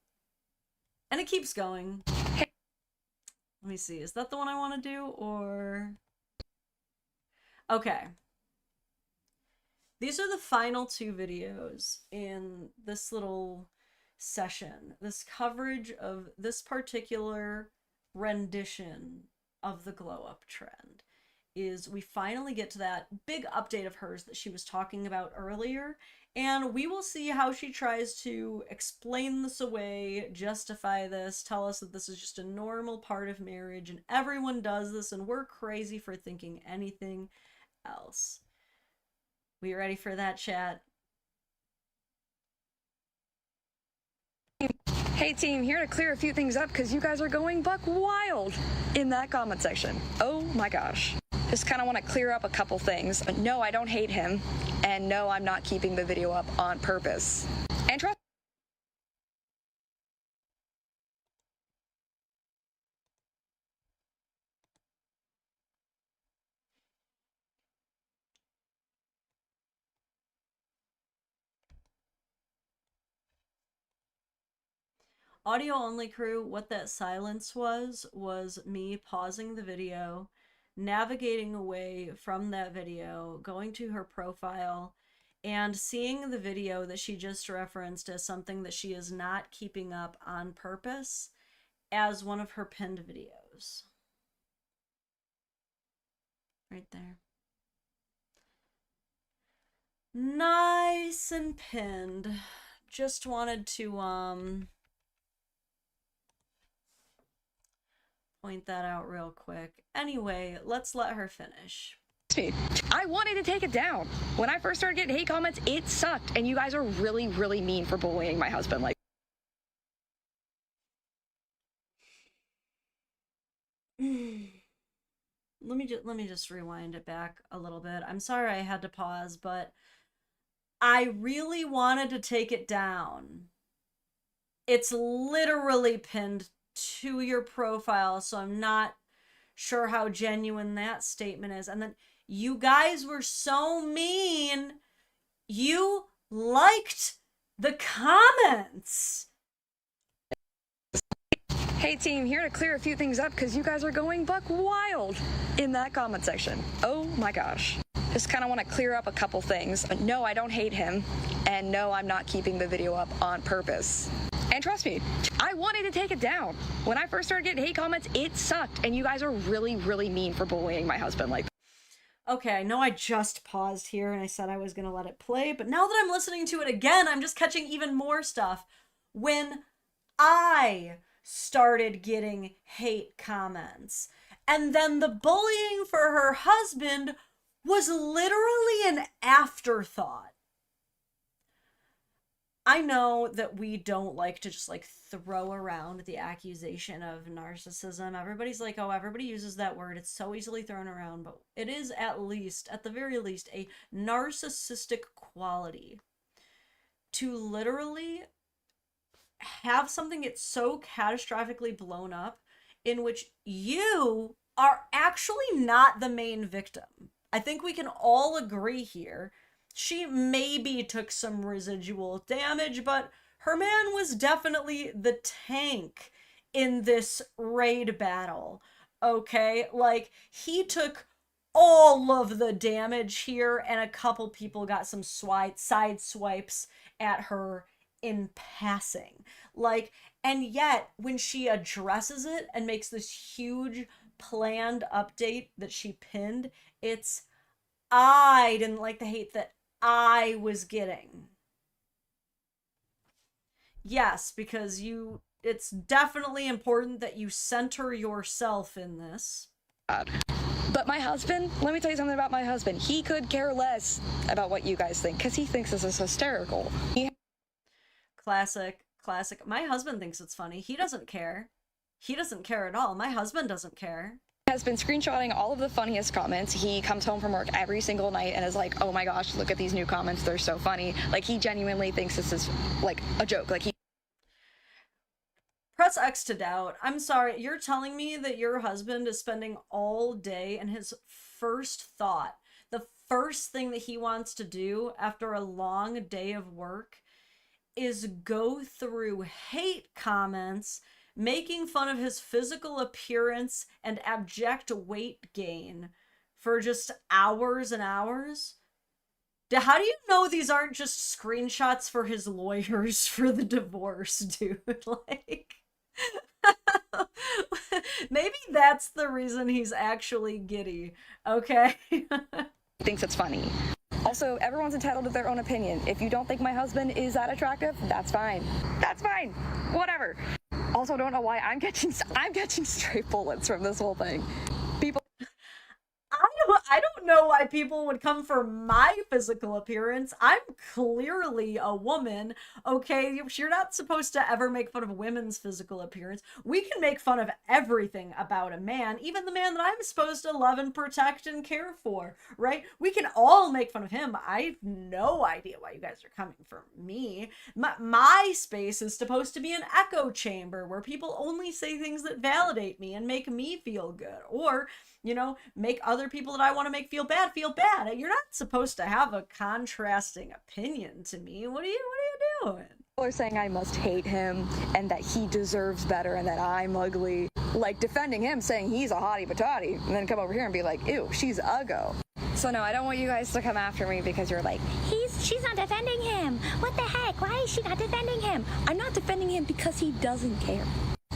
And it keeps going. Let me see, is that the one I want to do or okay. These are the final 2 videos in this little session. This coverage of this particular rendition of the glow up trend is we finally get to that big update of hers that she was talking about earlier, and we will see how she tries to explain this away, justify this, tell us that this is just a normal part of marriage and everyone does this and we're crazy for thinking anything else. We ready for that, chat? Hey team, here to clear a few things up because you guys are going buck wild in that comment section. Oh my gosh. Just kind of want to clear up a couple things. No, I don't hate him. And no, I'm not keeping the video up on purpose. And trust Audio only crew, what that silence was me pausing the video, navigating away from that video, going to her profile, and seeing the video that she just referenced as something that she is not keeping up on purpose as one of her pinned videos. Right there. Nice and pinned. Just wanted to, point that out real quick. Anyway, let's let her finish. me. I wanted to take it down. When I first started getting hate comments, it sucked. And you guys are really, really mean for bullying my husband. Like, let me just rewind it back a little bit. I'm sorry I had to pause, but I really wanted to take it down. It's literally pinned to your profile, so I'm not sure how genuine that statement is. And then you guys were so mean, you liked the comments. hey team, here to clear a few things up because you guys are going buck wild in that comment section. Oh my gosh. Just kind of want to clear up a couple things. No, I don't hate him. And no, I'm not keeping the video up on purpose. And trust me, I wanted to take it down. When I first started getting hate comments, it sucked. And you guys are really, really mean for bullying my husband. Like, okay, I know I just paused here and I said I was going to let it play, but now that I'm listening to it again, I'm just catching even more stuff. When I started getting hate comments, and then the bullying for her husband was literally an afterthought. I know that we don't like to just like throw around the accusation of narcissism. Everybody's like, oh, everybody uses that word. It's so easily thrown around, but it is at the very least, a narcissistic quality to literally have something get so catastrophically blown up in which you are actually not the main victim. I think we can all agree here. She maybe took some residual damage, but Her man was definitely the tank in this raid battle. Okay? Like, he took all of the damage here, and a couple people got some side swipes at her in passing. Like, and yet, when she addresses it and makes this huge planned update that she pinned, it's, I didn't like the hate that I was getting. Yes, because it's definitely important that you center yourself in this. But my husband, let me tell you something about my husband. He could care less about what you guys think because he thinks this is hysterical. Classic. My husband thinks it's funny. He doesn't care. He doesn't care at all. My husband doesn't care. Has been screenshotting all of the funniest comments. He comes home from work every single night and is like, oh my gosh, look at these new comments. They're so funny. Like, he genuinely thinks this is like a joke. Like, he Press X to doubt. I'm sorry, you're telling me that your husband is spending all day and his first thought, the first thing that he wants to do after a long day of work is go through hate comments making fun of his physical appearance and abject weight gain for just hours and hours? How do you know these aren't just screenshots for his lawyers for the divorce, dude? Like, maybe that's the reason he's actually giddy, okay? thinks it's funny. Also, everyone's entitled to their own opinion. If you don't think my husband is that attractive, that's fine. That's fine. Whatever. Also, don't know why I'm catching straight bullets from this whole thing. People. I don't know why people would come for my physical appearance. I'm clearly a woman, okay? You're not supposed to ever make fun of women's physical appearance. We can make fun of everything about a man, even the man that I'm supposed to love and protect and care for, right? We can all make fun of him. I have no idea why you guys are coming for me. My space is supposed to be an echo chamber where people only say things that validate me and make me feel good, or make other people that I want to make feel bad. You're not supposed to have a contrasting opinion to me. What are you doing? People are saying I must hate him and that he deserves better and that I'm ugly. Like, defending him, saying he's a hottie patati, and then come over here and be like, ew, she's uggo. So no, I don't want you guys to come after me because you're like, she's not defending him. What the heck? Why is she not defending him? I'm not defending him because he doesn't care.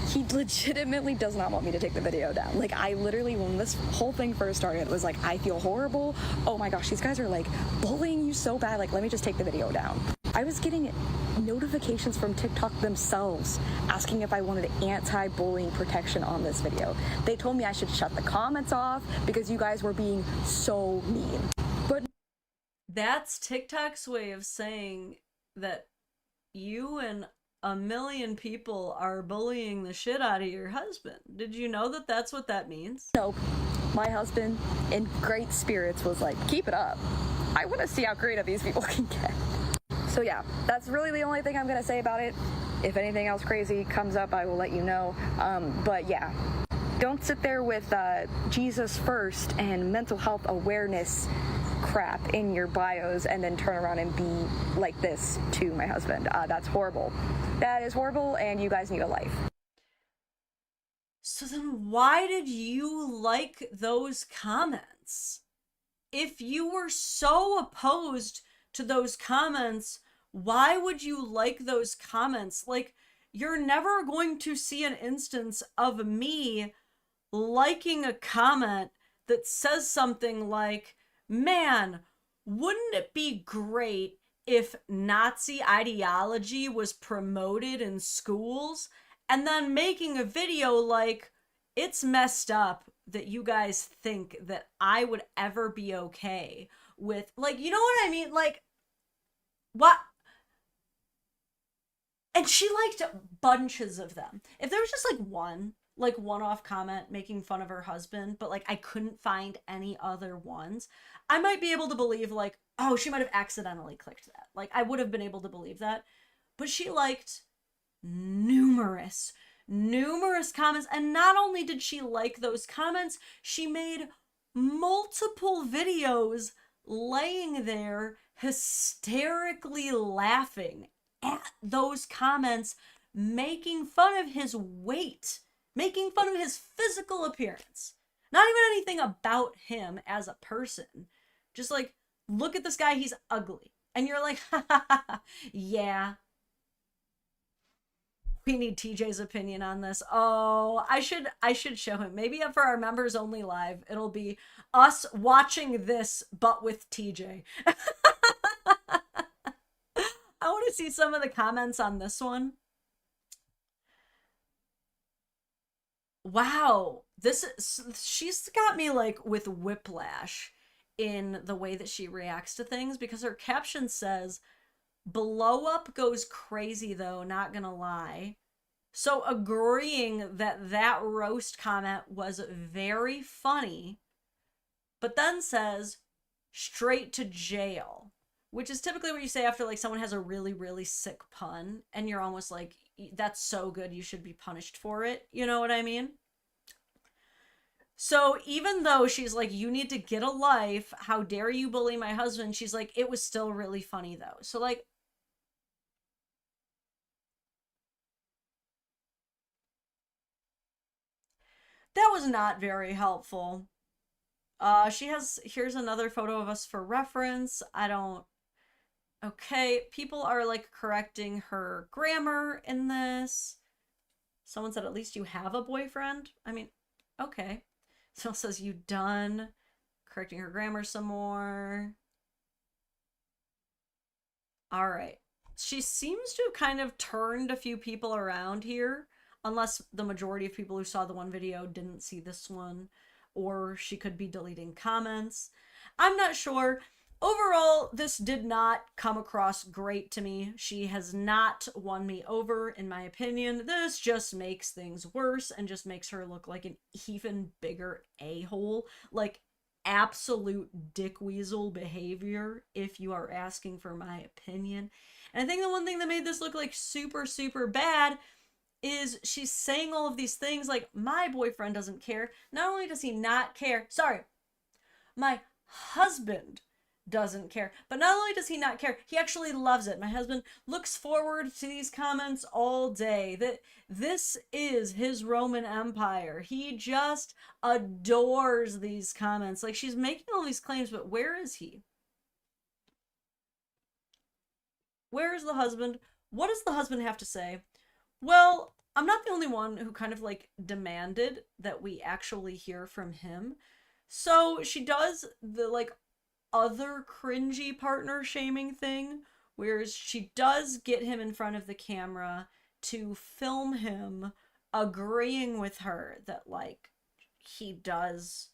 He legitimately does not want me to take the video down. Like, I literally, when this whole thing first started, was like, I feel horrible. Oh my gosh, these guys are like bullying you so bad. Like, let me just take the video down. I was getting notifications from TikTok themselves asking if I wanted anti-bullying protection on this video. They told me I should shut the comments off because you guys were being so mean. But that's TikTok's way of saying that you and a million people are bullying the shit out of your husband. Did you know that that's what that means? Nope. My husband, in great spirits, was like, keep it up. I want to see how creative these people can get. So yeah, that's really the only thing I'm going to say about it. If anything else crazy comes up, I will let you know. But yeah, don't sit there with Jesus first and mental health awareness crap in your bios and then turn around and be like this to my husband. That's horrible. That is horrible, and you guys need a life. So then why did you like those comments? If you were so opposed to those comments, why would you like those comments? Like, you're never going to see an instance of me liking a comment that says something like, man, wouldn't it be great if Nazi ideology was promoted in schools? And then making a video like, it's messed up that you guys think that I would ever be okay with, like, you know what I mean? Like, what? And she liked bunches of them. If there was just like one-off comment making fun of her husband, but like I couldn't find any other ones, I might be able to believe like, oh, she might have accidentally clicked that. Like, I would have been able to believe that. But she liked numerous comments. And not only did she like those comments, she made multiple videos laying there hysterically laughing at those comments, making fun of his weight, making fun of his physical appearance. Not even anything about him as a person. Just like, look at this guy, he's ugly. And you're like, ha ha ha, yeah. We need TJ's opinion on this. Oh, I should show him. Maybe for our members only live, it'll be us watching this, but with TJ. I want to see some of the comments on this one. Wow, she's got me like with whiplash in the way that she reacts to things, because her caption says, "Blow up goes crazy though, not gonna lie." So agreeing that that roast comment was very funny, but then says, "straight to jail," which is typically what you say after like someone has a really, really sick pun and you're almost like, that's so good, you should be punished for it. You know what I mean? So even though she's like, you need to get a life, how dare you bully my husband, she's like, it was still really funny though. So like, that was not very helpful. Here's another photo of us for reference. Okay, people are like correcting her grammar in this. Someone said, at least you have a boyfriend. I mean, okay. Someone says, you done. Correcting her grammar some more. All right. She seems to have kind of turned a few people around here, unless the majority of people who saw the one video didn't see this one, or she could be deleting comments. I'm not sure. Overall, this did not come across great to me. She has not won me over, in my opinion. This just makes things worse and just makes her look like an even bigger a-hole. Like, absolute dick weasel behavior, if you are asking for my opinion. And I think the one thing that made this look like super, super bad is she's saying all of these things like, my boyfriend doesn't care. Not only does he not care, sorry, my husband doesn't care. But not only does he not care, he actually loves it. My husband looks forward to these comments all day. That this is his Roman Empire. He just adores these comments. Like, she's making all these claims, but where is he? Where is the husband? What does the husband have to say? Well, I'm not the only one who kind of like demanded that we actually hear from him. So she does the like other cringy partner shaming thing, where she does get him in front of the camera to film him agreeing with her that like he does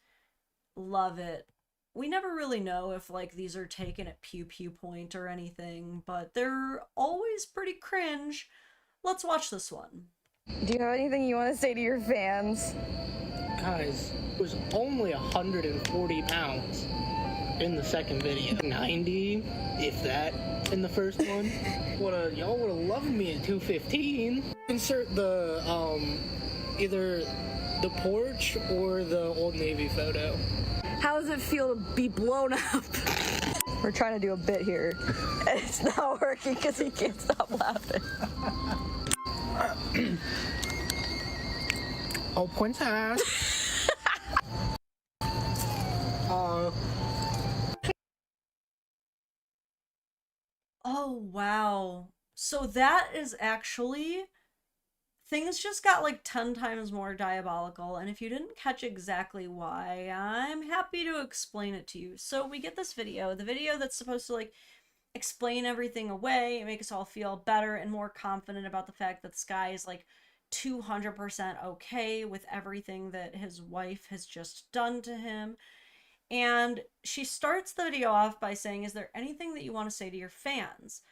love it. We never really know if like these are taken at pew pew point or anything, but they're always pretty cringe. Let's watch this one. Do you have anything you want to say to your fans? Guys, it was only 140 pounds in the second video. 90, if that, in the first one. Y'all would have loved me at 215. Insert the, either the porch or the Old Navy photo. How does it feel to be blown up? We're trying to do a bit here, and it's not working because he can't stop laughing. Oh, princess. Oh, wow. So that is actually, things just got like 10 times more diabolical. And if you didn't catch exactly why, I'm happy to explain it to you. So we get this video, the video that's supposed to like explain everything away and make us all feel better and more confident about the fact that this guy is like 200% okay with everything that his wife has just done to him. And she starts the video off by saying, is there anything that you want to say to your fans?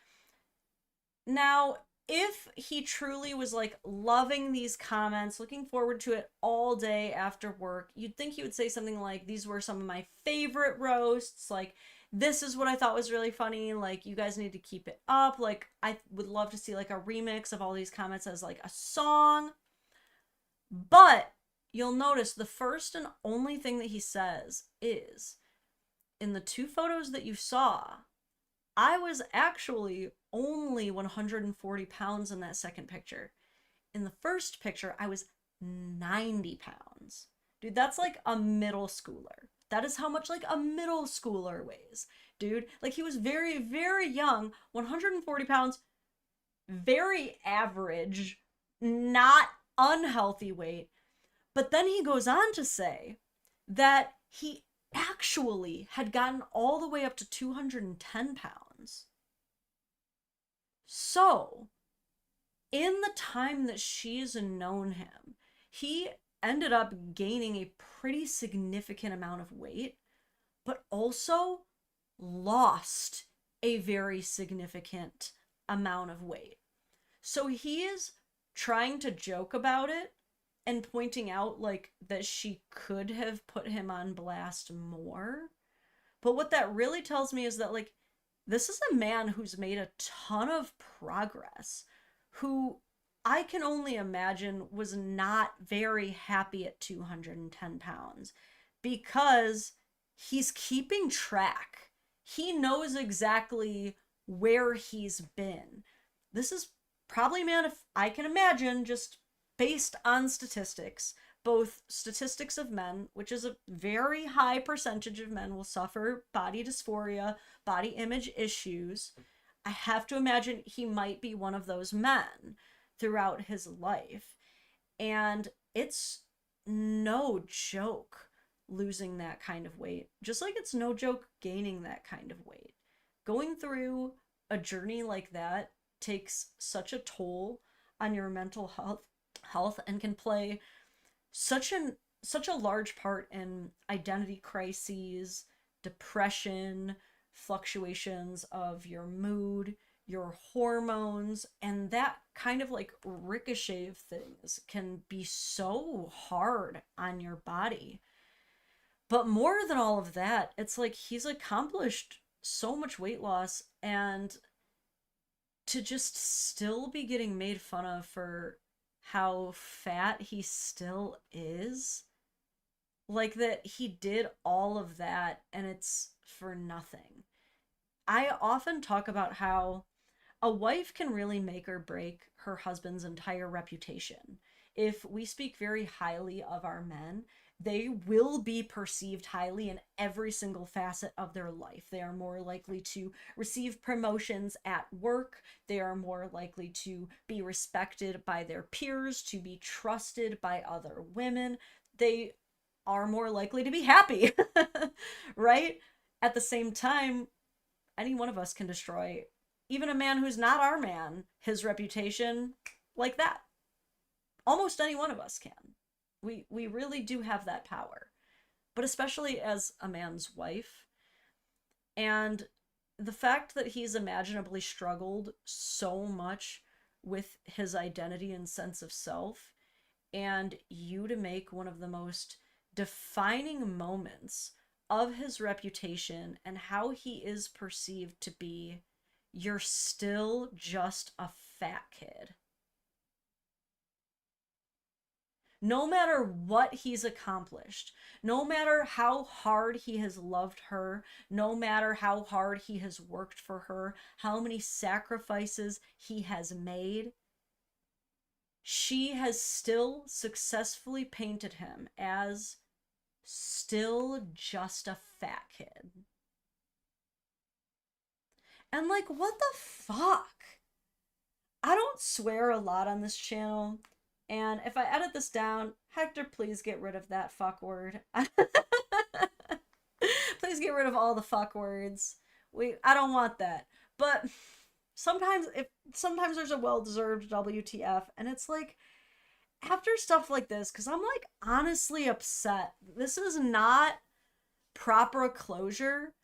Now, if he truly was like loving these comments, looking forward to it all day after work, you'd think he would say something like, these were some of my favorite roasts, like, this is what I thought was really funny, like, you guys need to keep it up, like, I would love to see like a remix of all these comments as like a song. But you'll notice the first and only thing that he says is, in the two photos that you saw, I was actually only 140 pounds in that second picture. In the first picture, I was 90 pounds. Dude, that's like a middle schooler. That is how much like a middle schooler weighs. Dude, like he was very, very young, 140 pounds, very average, not unhealthy weight. But then he goes on to say that he actually had gotten all the way up to 210 pounds. So, in the time that she's known him, he ended up gaining a pretty significant amount of weight, but also lost a very significant amount of weight. So he is trying to joke about it and pointing out like that she could have put him on blast more. But what that really tells me is that like this is a man who's made a ton of progress, who I can only imagine was not very happy at 210 pounds because he's keeping track. He knows exactly where he's been. This is probably a man, if I can imagine, just based on statistics, both statistics of men, which is a very high percentage of men will suffer body dysphoria, body image issues. I have to imagine he might be one of those men throughout his life. And it's no joke losing that kind of weight, just like it's no joke gaining that kind of weight. Going through a journey like that takes such a toll on your mental health and can play such a large part in identity crises, depression, fluctuations of your mood, your hormones, and that kind of like ricochet of things can be so hard on your body. But more than all of that, it's like he's accomplished so much weight loss, and to just still be getting made fun of for how fat he still is, like that he did all of that and it's for nothing. I often talk about how a wife can really make or break her husband's entire reputation. If we speak very highly of our men, they will be perceived highly in every single facet of their life. They are more likely to receive promotions at work. They are more likely to be respected by their peers, to be trusted by other women. They are more likely to be happy, right? At the same time, any one of us can destroy, even a man who's not our man, his reputation like that. Almost any one of us can. We really do have that power, but especially as a man's wife. And the fact that he's imaginably struggled so much with his identity and sense of self, and you to make one of the most defining moments of his reputation and how he is perceived to be, you're still just a fat kid. No matter what he's accomplished, no matter how hard he has loved her, no matter how hard he has worked for her, how many sacrifices he has made, she has still successfully painted him as still just a fat kid. And like, what the fuck? I don't swear a lot on this channel. And if I edit this down, Hector, please get rid of that fuck word. Please get rid of all the fuck words. I don't want that. But sometimes there's a well-deserved WTF, and it's like after stuff like this, because I'm like honestly upset. This is not proper closure.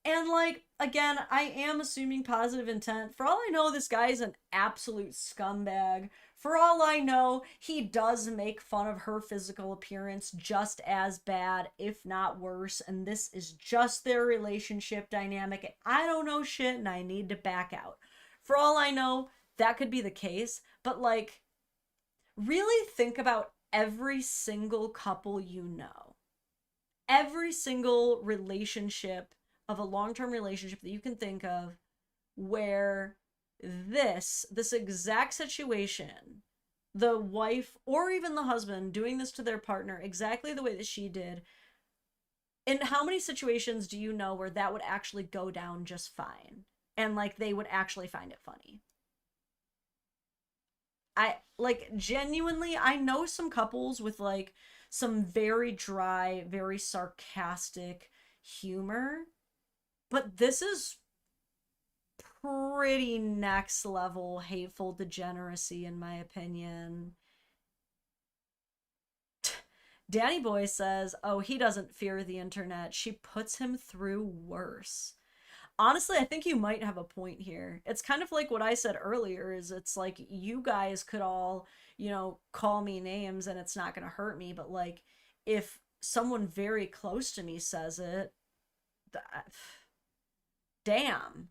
And like, again, I am assuming positive intent. For all I know, this guy's an absolute scumbag. For all I know, he does make fun of her physical appearance just as bad, if not worse. And this is just their relationship dynamic. And I don't know shit and I need to back out. For all I know, that could be the case. But like, really think about every single couple you know. Every single relationship of a long-term relationship that you can think of, where this exact situation, the wife or even the husband doing this to their partner exactly the way that she did, in how many situations do you know where that would actually go down just fine and like they would actually find it funny? I like genuinely, I know some couples with like some very dry, very sarcastic humor, but this is pretty next level hateful degeneracy in my opinion. Danny Boy says, oh, he doesn't fear the internet. She puts him through worse. Honestly, I think you might have a point here. It's kind of like what I said earlier, is it's like you guys could all, you know, call me names and it's not going to hurt me, but like if someone very close to me says it, damn,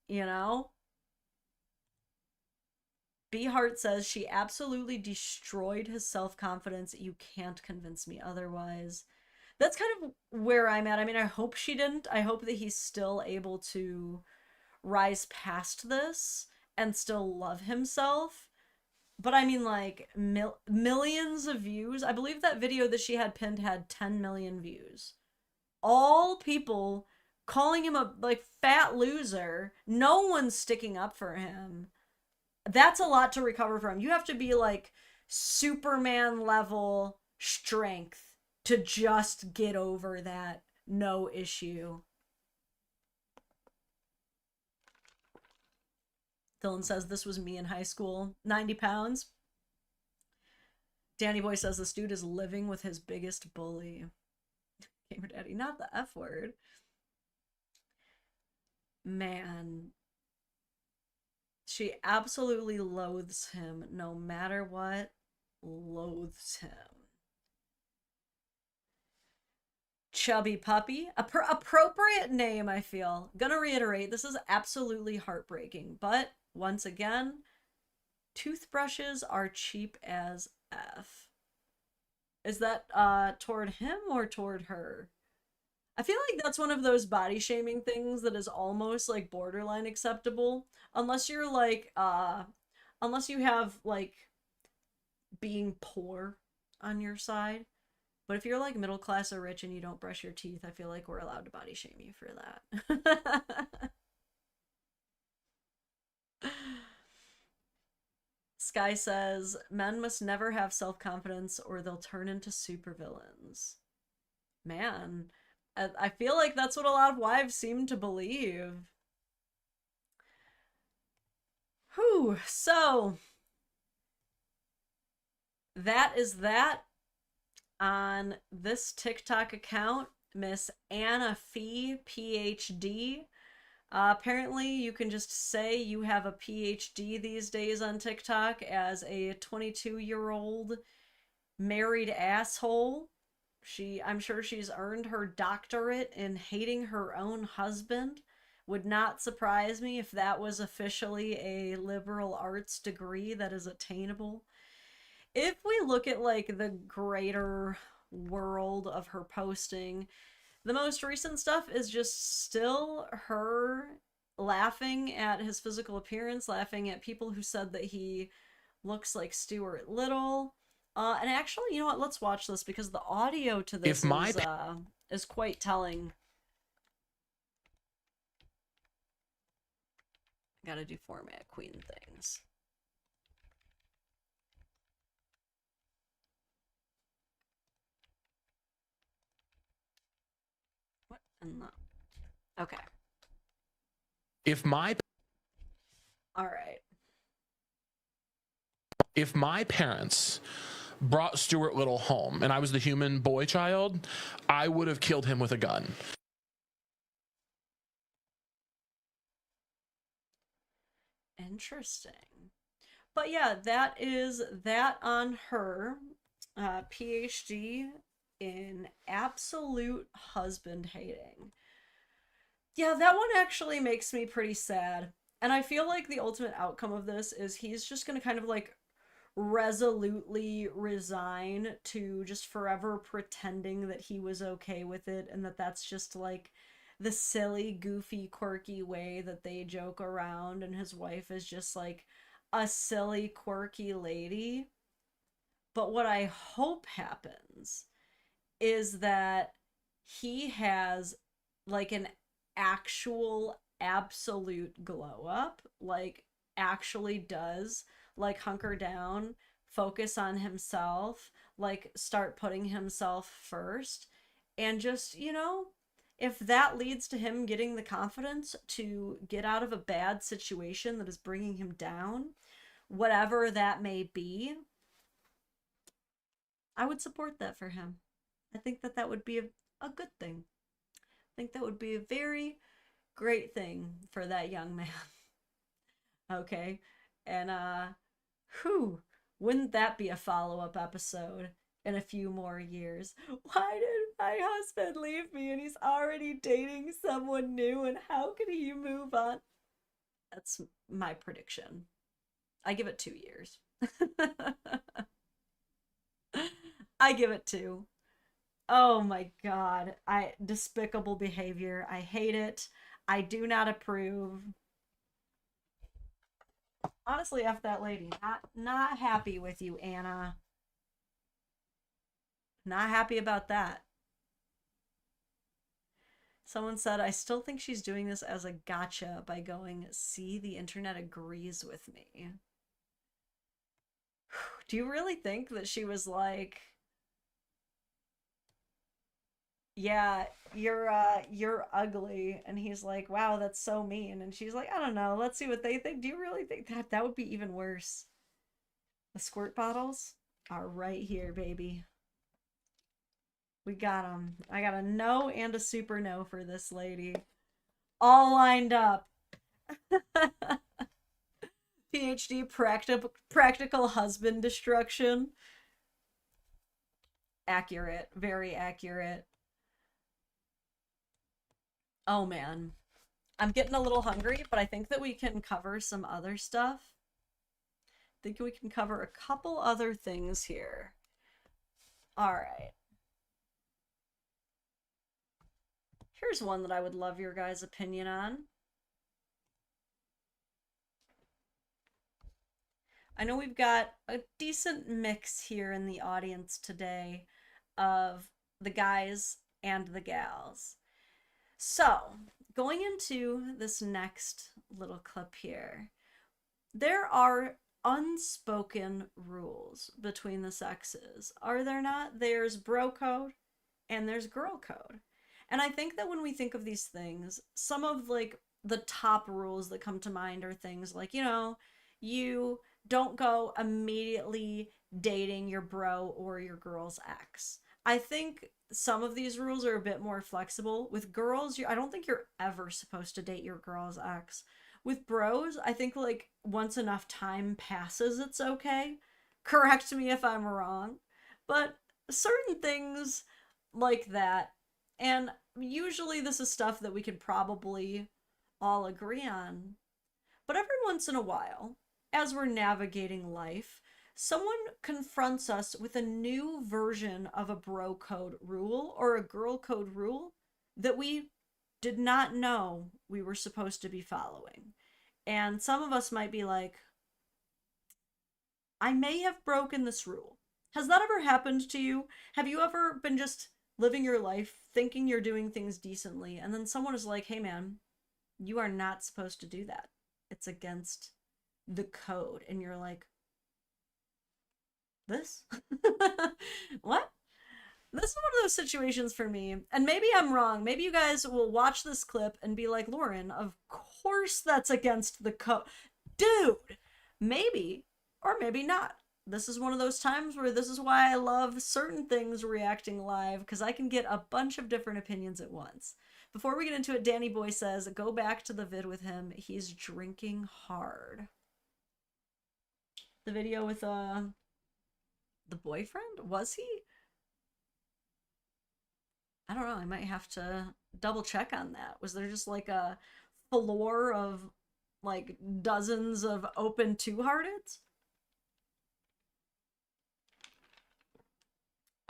you know? Beehart says she absolutely destroyed his self-confidence. You can't convince me otherwise. That's kind of where I'm at. I mean, I hope she didn't. I hope that he's still able to rise past this and still love himself. But I mean, like, millions of views. I believe that video that she had pinned had 10 million views. All people calling him a, like, fat loser. No one's sticking up for him. That's a lot to recover from. You have to be, like, Superman level strength to just get over that no issue. Dylan says this was me in high school. 90 pounds. Danny Boy says this dude is living with his biggest bully. Gamer Daddy, not the F word. Man. She absolutely loathes him no matter what. Loathes him. Chubby Puppy. Appropriate name, I feel. Gonna reiterate, this is absolutely heartbreaking. But, once again, toothbrushes are cheap as F. Is that toward him or toward her? I feel like that's one of those body shaming things that is almost like borderline acceptable. Unless you're like, unless you have like being poor on your side. But if you're like middle class or rich and you don't brush your teeth, I feel like we're allowed to body shame you for that. Sky says, men must never have self-confidence or they'll turn into supervillains. Man, I feel like that's what a lot of wives seem to believe. Whew, so that is that on this TikTok account, Miss Anna Fee, PhD. Apparently, you can just say you have a PhD these days on TikTok as a 22-year-old married asshole. I'm sure she's earned her doctorate in hating her own husband. Would not surprise me if that was officially a liberal arts degree that is attainable. If we look at like the greater world of her posting, the most recent stuff is just still her laughing at his physical appearance, laughing at people who said that he looks like Stuart Little. And actually, you know what? Let's watch this because the audio to this is quite telling. Gotta do format queen things. What in the... Okay. All right. If my parents brought Stuart Little home and I was the human boy child, I would have killed him with a gun. Interesting. But yeah, that is that on her. PhD in absolute husband hating. Yeah, that one actually makes me pretty sad. And I feel like the ultimate outcome of this is he's just gonna kind of like resolutely resign to just forever pretending that he was okay with it and that that's just like the silly, goofy, quirky way that they joke around, and his wife is just like a silly, quirky lady. But what I hope happens is that he has like an actual absolute glow up, like actually does like hunker down, focus on himself, like start putting himself first, and just, if that leads to him getting the confidence to get out of a bad situation that is bringing him down, whatever that may be, I would support that for him. I think that that would be a good thing. I think that would be a very great thing for that young man. Okay. And whew, wouldn't that be a follow-up episode in a few more years? Why did my husband leave me and he's already dating someone new, and how can he move on? That's my prediction. I give it 2 years. I give it 2. Oh my god. Despicable behavior. I hate it. I do not approve. Honestly, F that lady. Not happy with you, Anna. Not happy about that. Someone said, I still think she's doing this as a gotcha by going, see, the internet agrees with me. Do you really think that she was like, yeah, you're ugly, and he's like, wow, that's so mean, and she's like, I don't know, let's see what they think. Do you really think that would be even worse? The squirt bottles are right here, baby. We got them. I got a no and a super no for this lady, all lined up. PhD practical husband destruction. Accurate, very accurate. Oh man, I'm getting a little hungry, but I think that we can cover some other stuff. I think we can cover a couple other things here. All right. Here's one that I would love your guys' opinion on. I know we've got a decent mix here in the audience today of the guys and the gals. So, going into this next little clip here, there are unspoken rules between the sexes, are there not? There's bro code and there's girl code. And I think that when we think of these things, some of like the top rules that come to mind are things like, you don't go immediately dating your bro or your girl's ex. I think some of these rules are a bit more flexible. With girls, I don't think you're ever supposed to date your girl's ex. With bros, I think like once enough time passes, it's okay. Correct me if I'm wrong. But certain things like that, and usually this is stuff that we can probably all agree on. But every once in a while, as we're navigating life, someone confronts us with a new version of a bro code rule or a girl code rule that we did not know we were supposed to be following. And some of us might be like, I may have broken this rule. Has that ever happened to you? Have you ever been just living your life thinking you're doing things decently, and then someone is like, hey man, you are not supposed to do that. It's against the code. And you're like, this? What? This is one of those situations for me, and maybe I'm wrong. Maybe you guys will watch this clip and be like, Lauren, of course that's against the code. Dude, maybe, or maybe not. This is one of those times where this is why I love certain things reacting live, because I can get a bunch of different opinions at once. Before we get into it, Danny Boy says, go back to the vid with him. He's drinking hard. The video with, the boyfriend? Was he? I don't know. I might have to double check on that. Was there just like a floor of like dozens of open two-hearteds?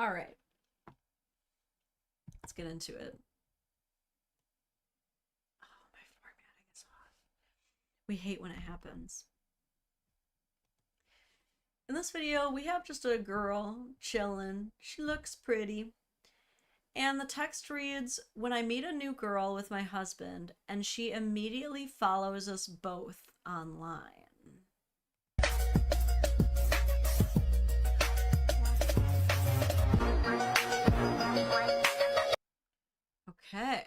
All right. Let's get into it. We hate when it happens. In this video, we have just a girl chilling. She looks pretty. And the text reads, when I meet a new girl with my husband and she immediately follows us both online. Okay.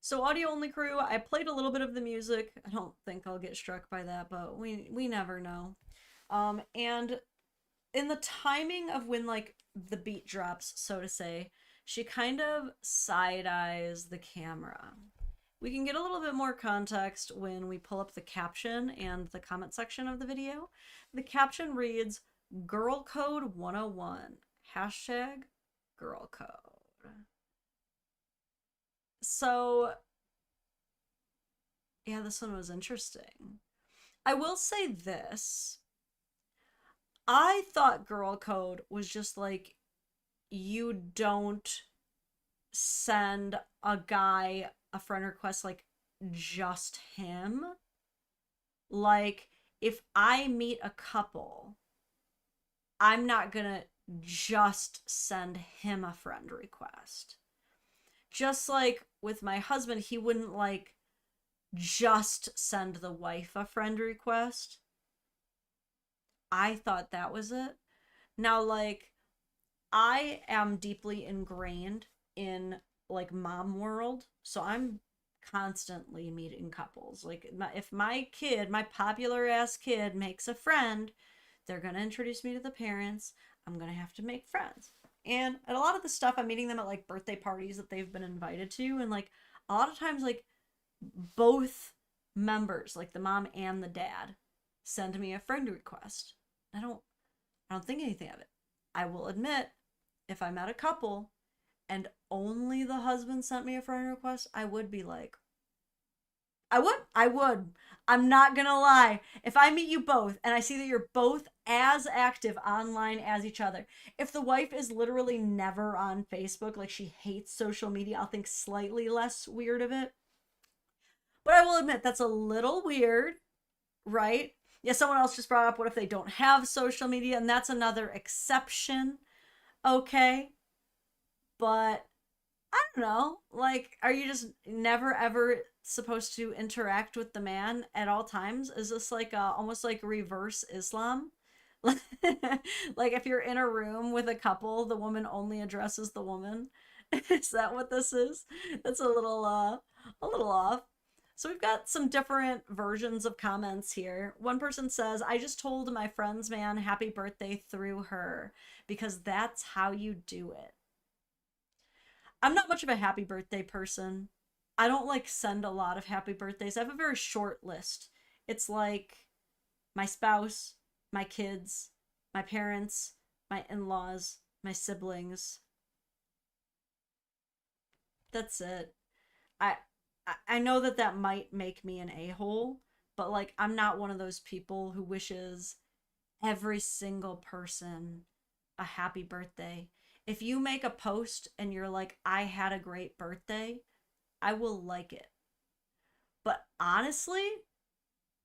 So audio only crew, I played a little bit of the music. I don't think I'll get struck by that, but we never know. And in the timing of when like the beat drops, so to say, she kind of side-eyes the camera. We can get a little bit more context when we pull up the caption and the comment section of the video. The caption reads, Girl Code 101, hashtag girl code. So, yeah, this one was interesting. I will say this. I thought girl code was just like, you don't send a guy a friend request like just him. Like, if I meet a couple, I'm not gonna just send him a friend request. Just like with my husband, he wouldn't like just send the wife a friend request. I thought that was it. Now, like, I am deeply ingrained in like mom world, so I'm constantly meeting couples. Like, if my kid, my popular ass kid, makes a friend, they're gonna introduce me to the parents. I'm gonna have to make friends. And a lot of the stuff, I'm meeting them at like birthday parties that they've been invited to, and like a lot of times, like both members, like the mom and the dad, send me a friend request. I don't think anything of it. I will admit, if I met a couple and only the husband sent me a friend request, I would be like, I would. I'm not gonna lie. If I meet you both and I see that you're both as active online as each other, if the wife is literally never on Facebook, like she hates social media, I'll think slightly less weird of it. But I will admit, that's a little weird, right? Yeah, someone else just brought up, what if they don't have social media? And that's another exception. Okay. But I don't know. Like, are you just never ever supposed to interact with the man at all times? Is this like almost like reverse Islam? Like if you're in a room with a couple, the woman only addresses the woman. Is that what this is? That's a little off. So we've got some different versions of comments here. One person says, I just told my friend's man happy birthday through her because that's how you do it. I'm not much of a happy birthday person. I don't like send a lot of happy birthdays. I have a very short list. It's like my spouse, my kids, my parents, my in-laws, my siblings. That's it. I know that that might make me an a-hole, but like I'm not one of those people who wishes every single person a happy birthday. If you make a post and you're like, I had a great birthday, I will like it. But honestly,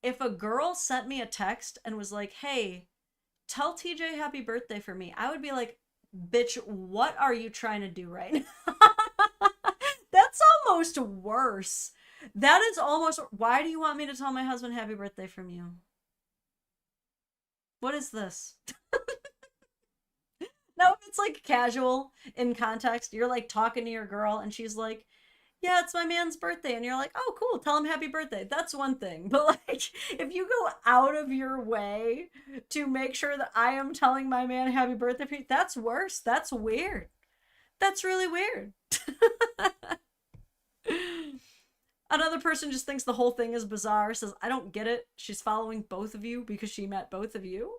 if a girl sent me a text and was like, hey, tell TJ happy birthday for me, I would be like, bitch, what are you trying to do right now? That's almost worse. That is almost, why do you want me to tell my husband happy birthday from you? What is this? No, if it's like casual in context, you're like talking to your girl and she's like, yeah, it's my man's birthday. And you're like, oh, cool, tell him happy birthday. That's one thing. But like, if you go out of your way to make sure that I am telling my man happy birthday, that's worse. That's weird. That's really weird. Another person just thinks the whole thing is bizarre, says, I don't get it. She's following both of you because she met both of you.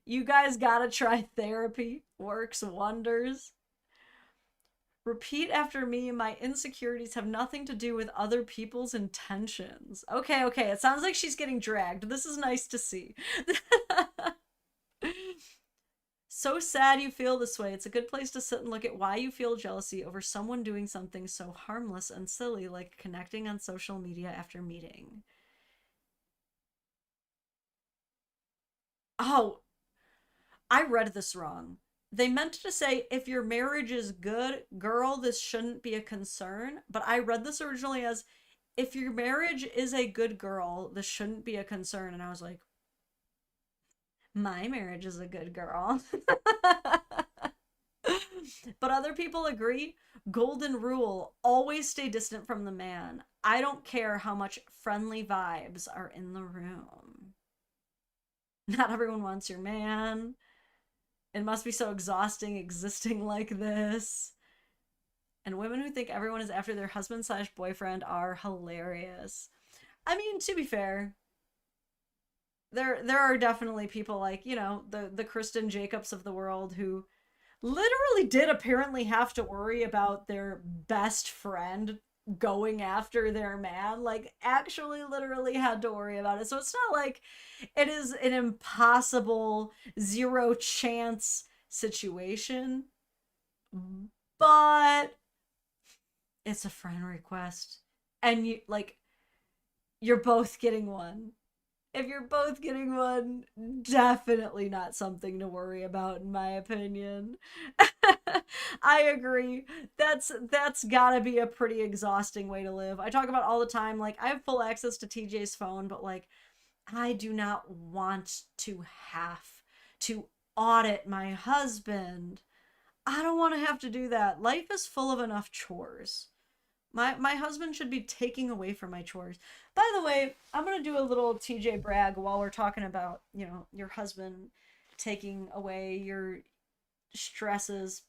You guys gotta try therapy. Works wonders. Repeat after me, my insecurities have nothing to do with other people's intentions. Okay, it sounds like she's getting dragged. This is nice to see. So sad you feel this way. It's a good place to sit and look at why you feel jealousy over someone doing something so harmless and silly like connecting on social media after meeting. Oh, I read this wrong. They meant to say, if your marriage is good, girl, this shouldn't be a concern. But I read this originally as, if your marriage is a good girl, this shouldn't be a concern. And I was like, my marriage is a good girl. But other people agree. Golden rule, always stay distant from the man. I don't care how much friendly vibes are in the room. Not everyone wants your man. It must be so exhausting existing like this. And women who think everyone is after their husband / boyfriend are hilarious. I mean, to be fair, there are definitely people like, you know, the Kristen Jacobs of the world who literally did apparently have to worry about their best friend going after their man. Like, actually literally had to worry about it. So it's not like it is an impossible, zero chance situation, but it's a friend request. And you, like, you're both getting one. If you're both getting one, definitely not something to worry about, in my opinion. I agree. That's gotta be a pretty exhausting way to live. I talk about all the time, like, I have full access to TJ's phone, but like, I do not want to have to audit my husband. I don't want to have to do that. Life is full of enough chores. My husband should be taking away from my chores. By the way, I'm gonna do a little TJ brag while we're talking about, you know, your husband taking away your stresses.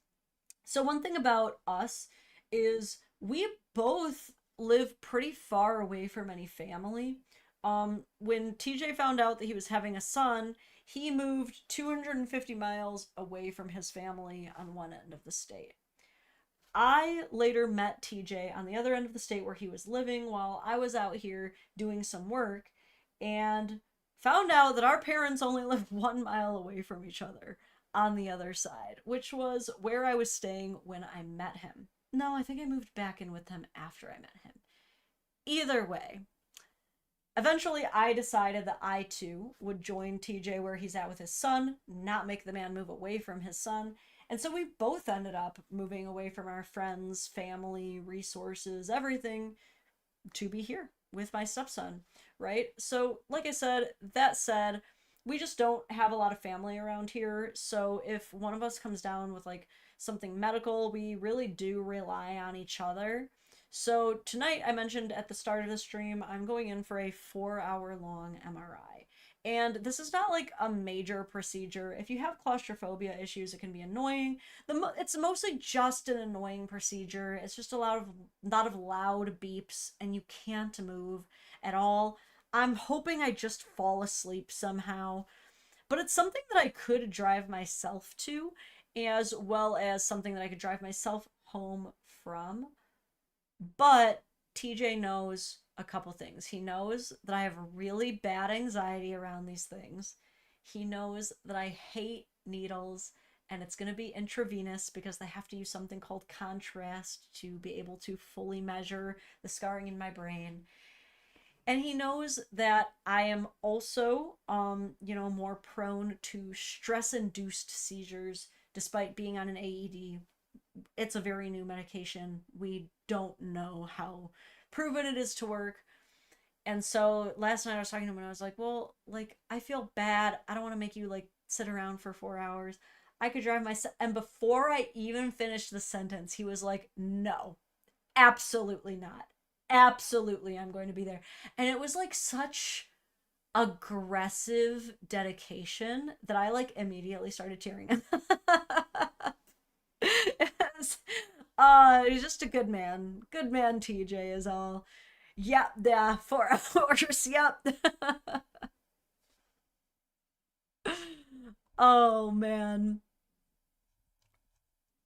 So one thing about us is we both live pretty far away from any family. When TJ found out that he was having a son, he moved 250 miles away from his family on one end of the state. I later met TJ on the other end of the state where he was living while I was out here doing some work, and found out that our parents only lived 1 mile away from each other on the other side, which was where I was staying when I met him. No, I think I moved back in with him after I met him. Either way, eventually I decided that I too would join TJ where he's at with his son, not make the man move away from his son. And so we both ended up moving away from our friends, family, resources, everything to be here with my stepson, right? So, like I said, that said, we just don't have a lot of family around here. So if one of us comes down with like something medical, we really do rely on each other. So tonight, I mentioned at the start of the stream, I'm going in for a 4-hour long MRI. And this is not like a major procedure. If you have claustrophobia issues, it can be annoying. It's mostly just an annoying procedure. It's just a lot of loud beeps, and you can't move at all. I'm hoping I just fall asleep somehow. But it's something that I could drive myself to, as well as something that I could drive myself home from. But TJ knows a couple things. He knows that I have really bad anxiety around these things. He knows that I hate needles, and it's going to be intravenous because they have to use something called contrast to be able to fully measure the scarring in my brain. And he knows that I am also, more prone to stress-induced seizures despite being on an AED. It's a very new medication. We don't know how proven it is to work. And so last night I was talking to him and I was like, well, like, I feel bad. I don't want to make you like sit around for 4 hours. I could drive myself. And before I even finished the sentence, he was like, no, absolutely not. Absolutely, I'm going to be there. And it was like such aggressive dedication that I like immediately started tearing. He's just a good man. Good man, TJ is all. Yep, yeah, 4 hours, yep. Oh, man.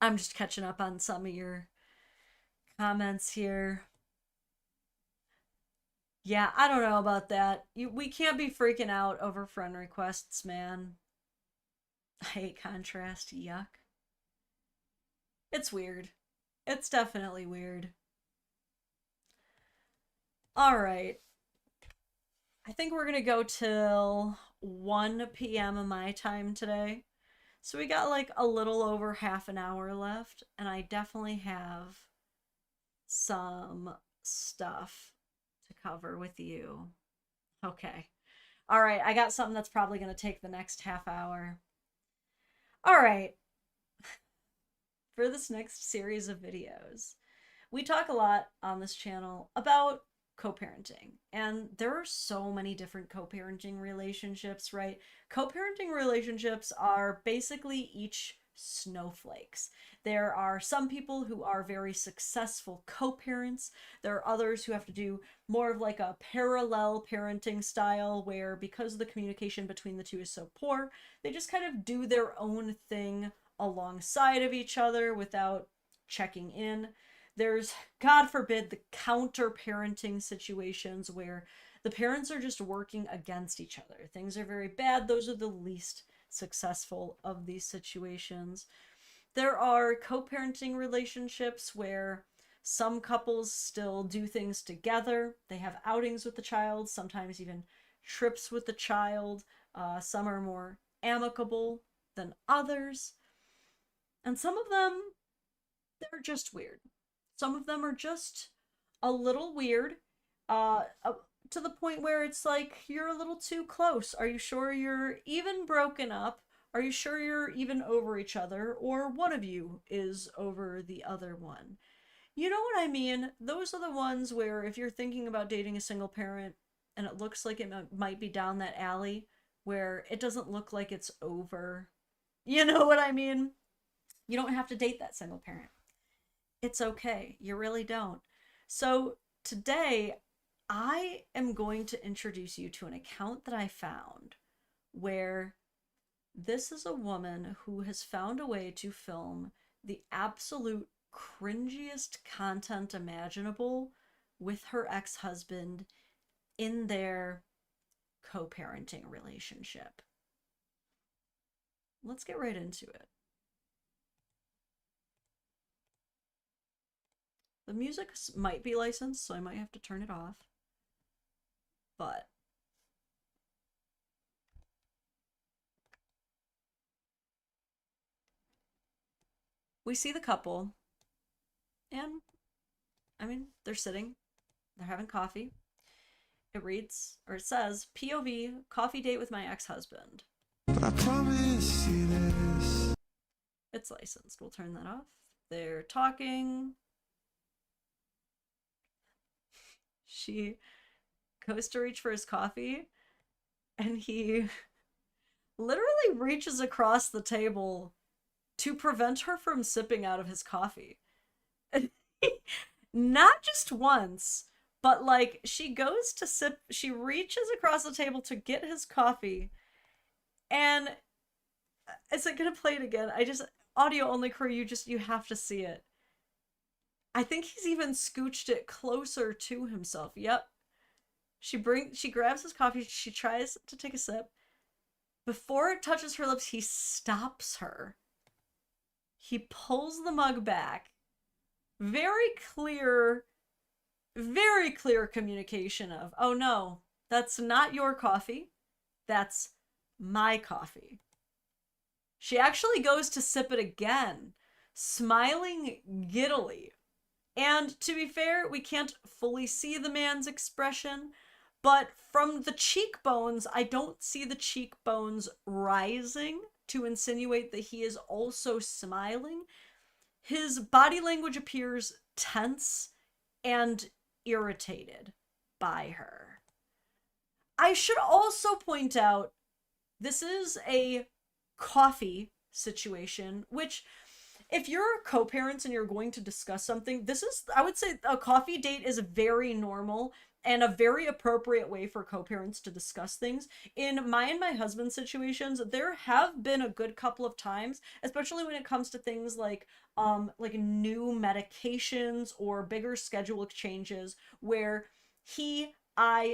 I'm just catching up on some of your comments here. Yeah, I don't know about that. We can't be freaking out over friend requests, man. I hate contrast. Yuck. It's weird. It's definitely weird. Alright. I think we're gonna go till 1 p.m. my time today. So we got like a little over half an hour left, and I definitely have some stuff to cover with you. Okay. All right, I got something that's probably going to take the next half hour. All right. For this next series of videos, we talk a lot on this channel about co-parenting, and there are so many different co-parenting relationships, right? Co-parenting relationships are basically each snowflakes. There are some people who are very successful co-parents. There are others who have to do more of like a parallel parenting style where, because the communication between the two is so poor, they just kind of do their own thing alongside of each other without checking in. There's, God forbid, the counter parenting situations where the parents are just working against each other. Things are very bad. Those are the least successful of these situations. There are co-parenting relationships where some couples still do things together. They have outings with the child, sometimes even trips with the child. Some are more amicable than others. And some of them, they're just weird. Some of them are just a little weird, to the point where it's like, you're a little too close. Are you sure you're even broken up? Are you sure you're even over each other? Or one of you is over the other one? You know what I mean? Those are the ones where if you're thinking about dating a single parent and it looks like it might be down that alley where it doesn't look like it's over. You know what I mean? You don't have to date that single parent. It's okay. You really don't. So today, I am going to introduce you to an account that I found where this is a woman who has found a way to film the absolute cringiest content imaginable with her ex-husband in their co-parenting relationship. Let's get right into it. The music might be licensed, so I might have to turn it off. But we see the couple, and I mean, they're sitting, they're having coffee. It reads, or it says, POV, coffee date with my ex-husband. But I promise you this. It's licensed. We'll turn that off. They're talking. She goes to reach for his coffee, and he literally reaches across the table to prevent her from sipping out of his coffee. Not just once, but like she goes to sip, she reaches across the table to get his coffee, and is it gonna play it again? Audio only crew, you have to see it. I think he's even scooched it closer to himself. Yep. She grabs his coffee, she tries to take a sip. Before it touches her lips, he stops her. He pulls the mug back. Very clear communication of, oh no, that's not your coffee. That's my coffee. She actually goes to sip it again, smiling giddily. And to be fair, we can't fully see the man's expression, but from the cheekbones, I don't see the cheekbones rising to insinuate that he is also smiling. His body language appears tense and irritated by her. I should also point out, this is a coffee situation, which, if you're co-parents and you're going to discuss something, I would say a coffee date is very normal and a very appropriate way for co-parents to discuss things. In my and my husband's situations, there have been a good couple of times, especially when it comes to things like new medications or bigger schedule changes, where he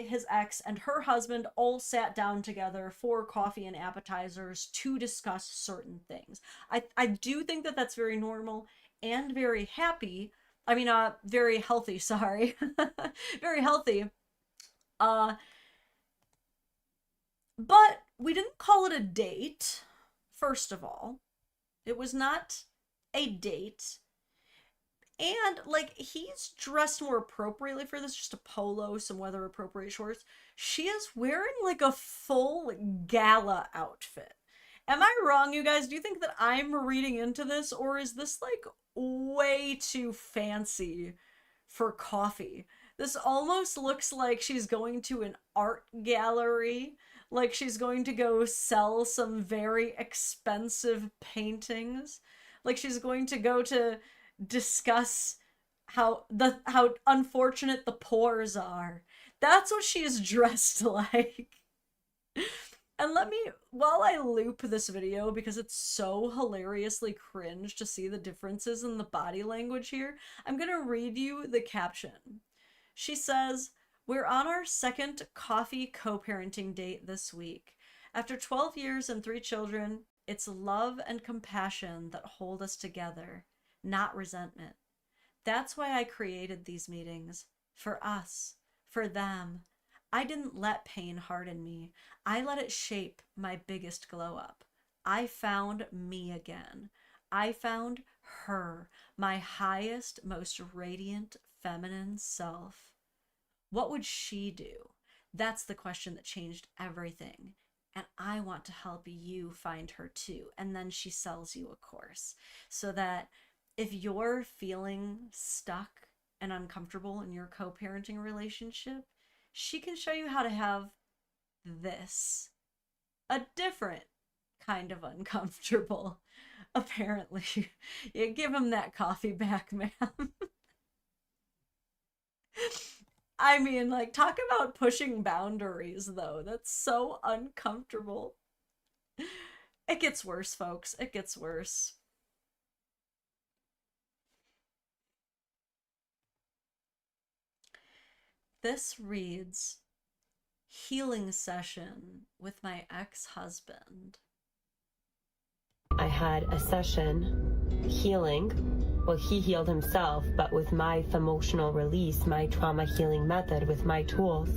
his ex, and her husband all sat down together for coffee and appetizers to discuss certain things. I do think that that's very normal and very happy. I mean, very healthy, sorry. Very healthy. But we didn't call it a date, first of all. It was not a date. And, like, he's dressed more appropriately for this, just a polo, some weather appropriate shorts. She is wearing, like, a full gala outfit. Am I wrong, you guys? Do you think that I'm reading into this, or is this, like, way too fancy for coffee? This almost looks like she's going to an art gallery, like she's going to go sell some very expensive paintings, like she's going to go to discuss how unfortunate the poors are. That's what she is dressed like. And let me, while I loop this video, because it's so hilariously cringe to see the differences in the body language here, I'm gonna read you the caption. She says, "We're on our second coffee co-parenting date this week. After 12 years and 3 children, it's love and compassion that hold us together, not resentment. That's why I created these meetings. For us. For them. I didn't let pain harden me. I let it shape my biggest glow up. I found me again. I found her, my highest, most radiant feminine self. What would she do? That's the question that changed everything. And I want to help you find her too." And then she sells you a course so that if you're feeling stuck and uncomfortable in your co-parenting relationship, she can show you how to have this. A different kind of uncomfortable, apparently. You give him that coffee back, man. I mean, like, talk about pushing boundaries, though. That's so uncomfortable. It gets worse, folks. It gets worse. This reads, "Healing session with my ex-husband." I had a session healing. Well, he healed himself, but with my emotional release, my trauma healing method, with my tools.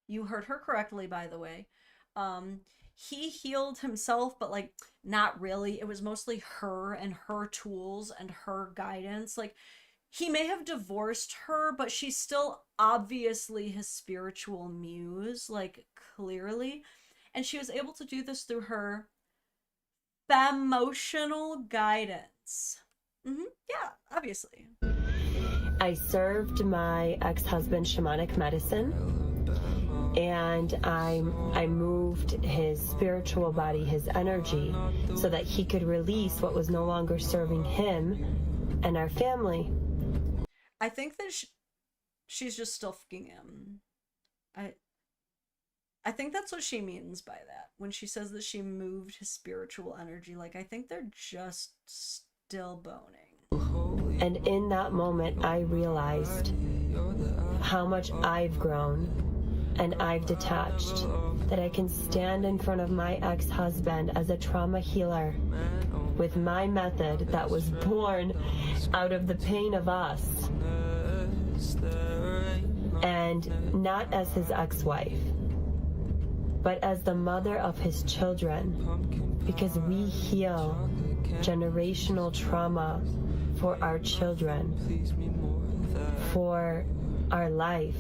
You heard her correctly, by the way. He healed himself, but, like, not really. It was mostly her and her tools and her guidance. Like, he may have divorced her, but she's still obviously his spiritual muse, like, clearly. And she was able to do this through her emotional guidance. Yeah, obviously. I served my ex-husband shamanic medicine, and I moved his spiritual body, his energy, so that he could release what was no longer serving him and our family. I think that she's just still fucking him. I think that's what she means by that when she says that she moved his spiritual energy. Like, I think they're just still boning. And in that moment, I realized how much I've grown and I've detached, that I can stand in front of my ex-husband as a trauma healer with my method that was born out of the pain of us, and not as his ex-wife, but as the mother of his children, because we heal generational trauma for our children, for our life,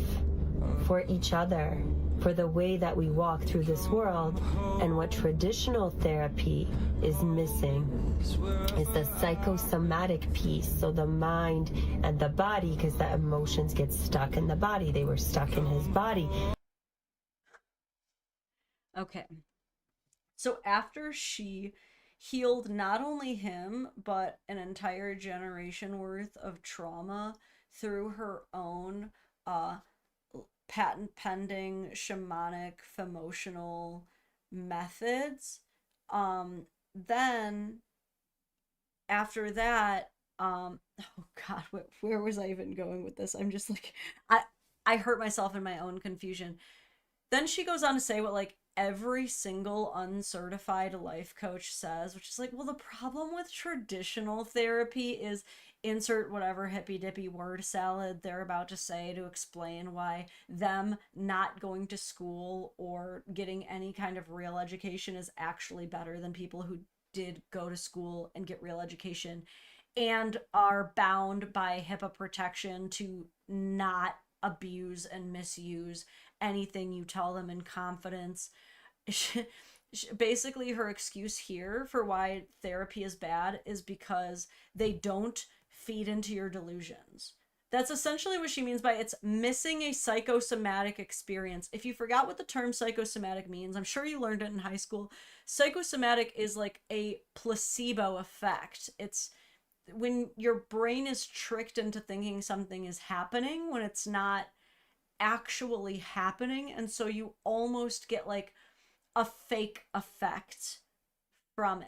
for each other, for the way that we walk through this world. And what traditional therapy is missing is the psychosomatic piece, so the mind and the body, because the emotions get stuck in the body. They were stuck in his body. Okay. So after she healed not only him, but an entire generation worth of trauma through her own patent pending shamanic emotional methods, then after that, oh god, where was I even going with this? I'm just like, I hurt myself in my own confusion. Then she goes on to say what like every single uncertified life coach says, which is like, well, the problem with traditional therapy is insert whatever hippy dippy word salad they're about to say to explain why them not going to school or getting any kind of real education is actually better than people who did go to school and get real education and are bound by HIPAA protection to not abuse and misuse anything you tell them in confidence. Basically, her excuse here for why therapy is bad is because they don't feed into your delusions. That's essentially what she means by it's missing a psychosomatic experience. If you forgot what the term psychosomatic means, I'm sure you learned it in high school. Psychosomatic is like a placebo effect. It's when your brain is tricked into thinking something is happening when it's not actually happening, and so you almost get like a fake effect from it.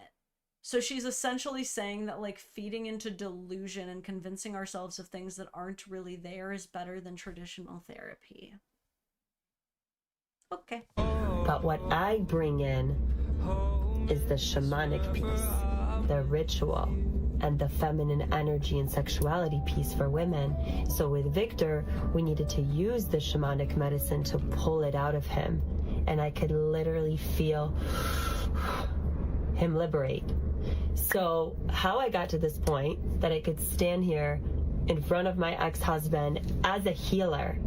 So she's essentially saying that like feeding into delusion and convincing ourselves of things that aren't really there is better than traditional therapy. Okay. But what I bring in is the shamanic piece, the ritual, and the feminine energy and sexuality piece for women. So with Victor, we needed to use the shamanic medicine to pull it out of him. And I could literally feel him liberate. So how I got to this point that I could stand here in front of my ex-husband as a healer,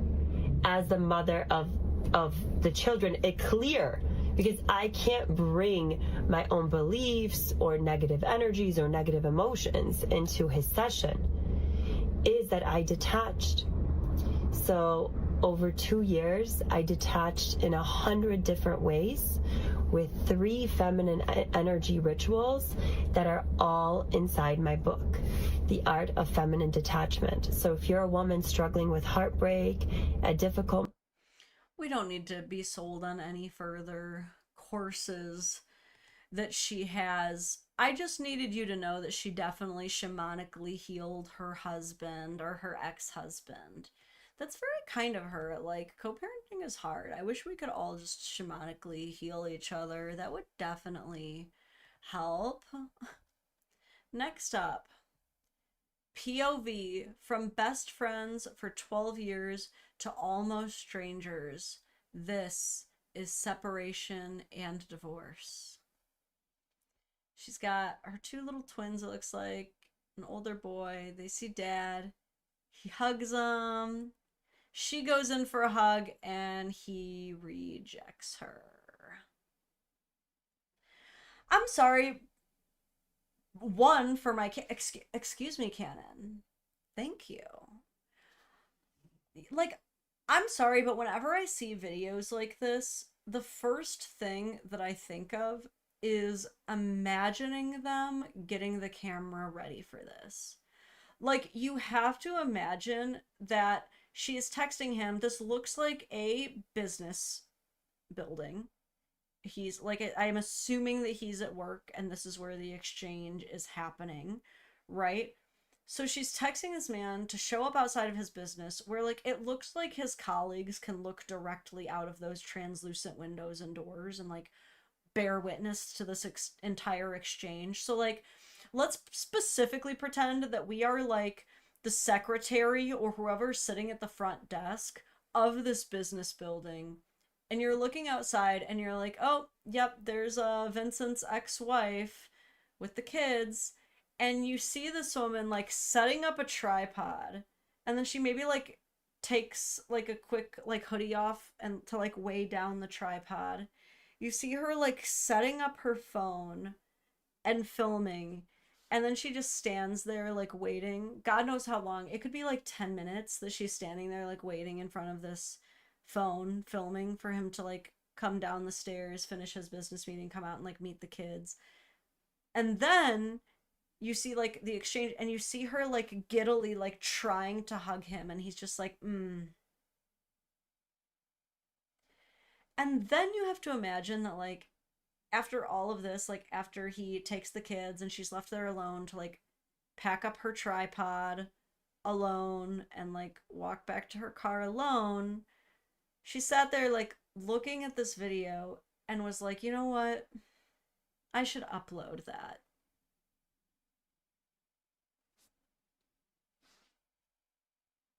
as the mother of the children, it clear, because I can't bring my own beliefs or negative energies or negative emotions into his session, is that I detached. So over 2 years, I detached in 100 different ways with 3 feminine energy rituals that are all inside my book, The Art of Feminine Detachment. So if you're a woman struggling with heartbreak, a difficult... We don't need to be sold on any further courses that she has. I just needed you to know that she definitely shamanically healed her husband or her ex-husband. That's very kind of her. Like, co-parenting is hard. I wish we could all just shamanically heal each other. That would definitely help. Next up, POV, from best friends for 12 years to almost strangers. This is separation and divorce. She's got her 2 little twins, it looks like, an older boy. They see dad. He hugs them. She goes in for a hug and he rejects her. I'm sorry. One, for my... excuse me, Canon. Thank you. Like, I'm sorry, but whenever I see videos like this, the first thing that I think of is imagining them getting the camera ready for this. Like, you have to imagine that she is texting him. This looks like a business building. He's like, I'm assuming that he's at work and this is where the exchange is happening, right? So she's texting this man to show up outside of his business where like it looks like his colleagues can look directly out of those translucent windows and doors and like bear witness to this entire exchange. So like, let's specifically pretend that we are like the secretary or whoever's sitting at the front desk of this business building, and you're looking outside and you're like, oh, yep, there's Vincent's ex-wife with the kids, and you see this woman like setting up a tripod, and then she maybe like takes like a quick like hoodie off and to like weigh down the tripod. You see her like setting up her phone and filming, and then she just stands there like waiting. God knows how long. It could be like 10 minutes that she's standing there like waiting in front of this phone filming for him to like come down the stairs, finish his business meeting, come out and like meet the kids. And then you see like the exchange, and you see her like giddily like trying to hug him, and he's just like, And then you have to imagine that like after all of this, like after he takes the kids and she's left there alone to like pack up her tripod, alone and like walked back to her car alone, she sat there like looking at this video and was like, you know what? I should upload that.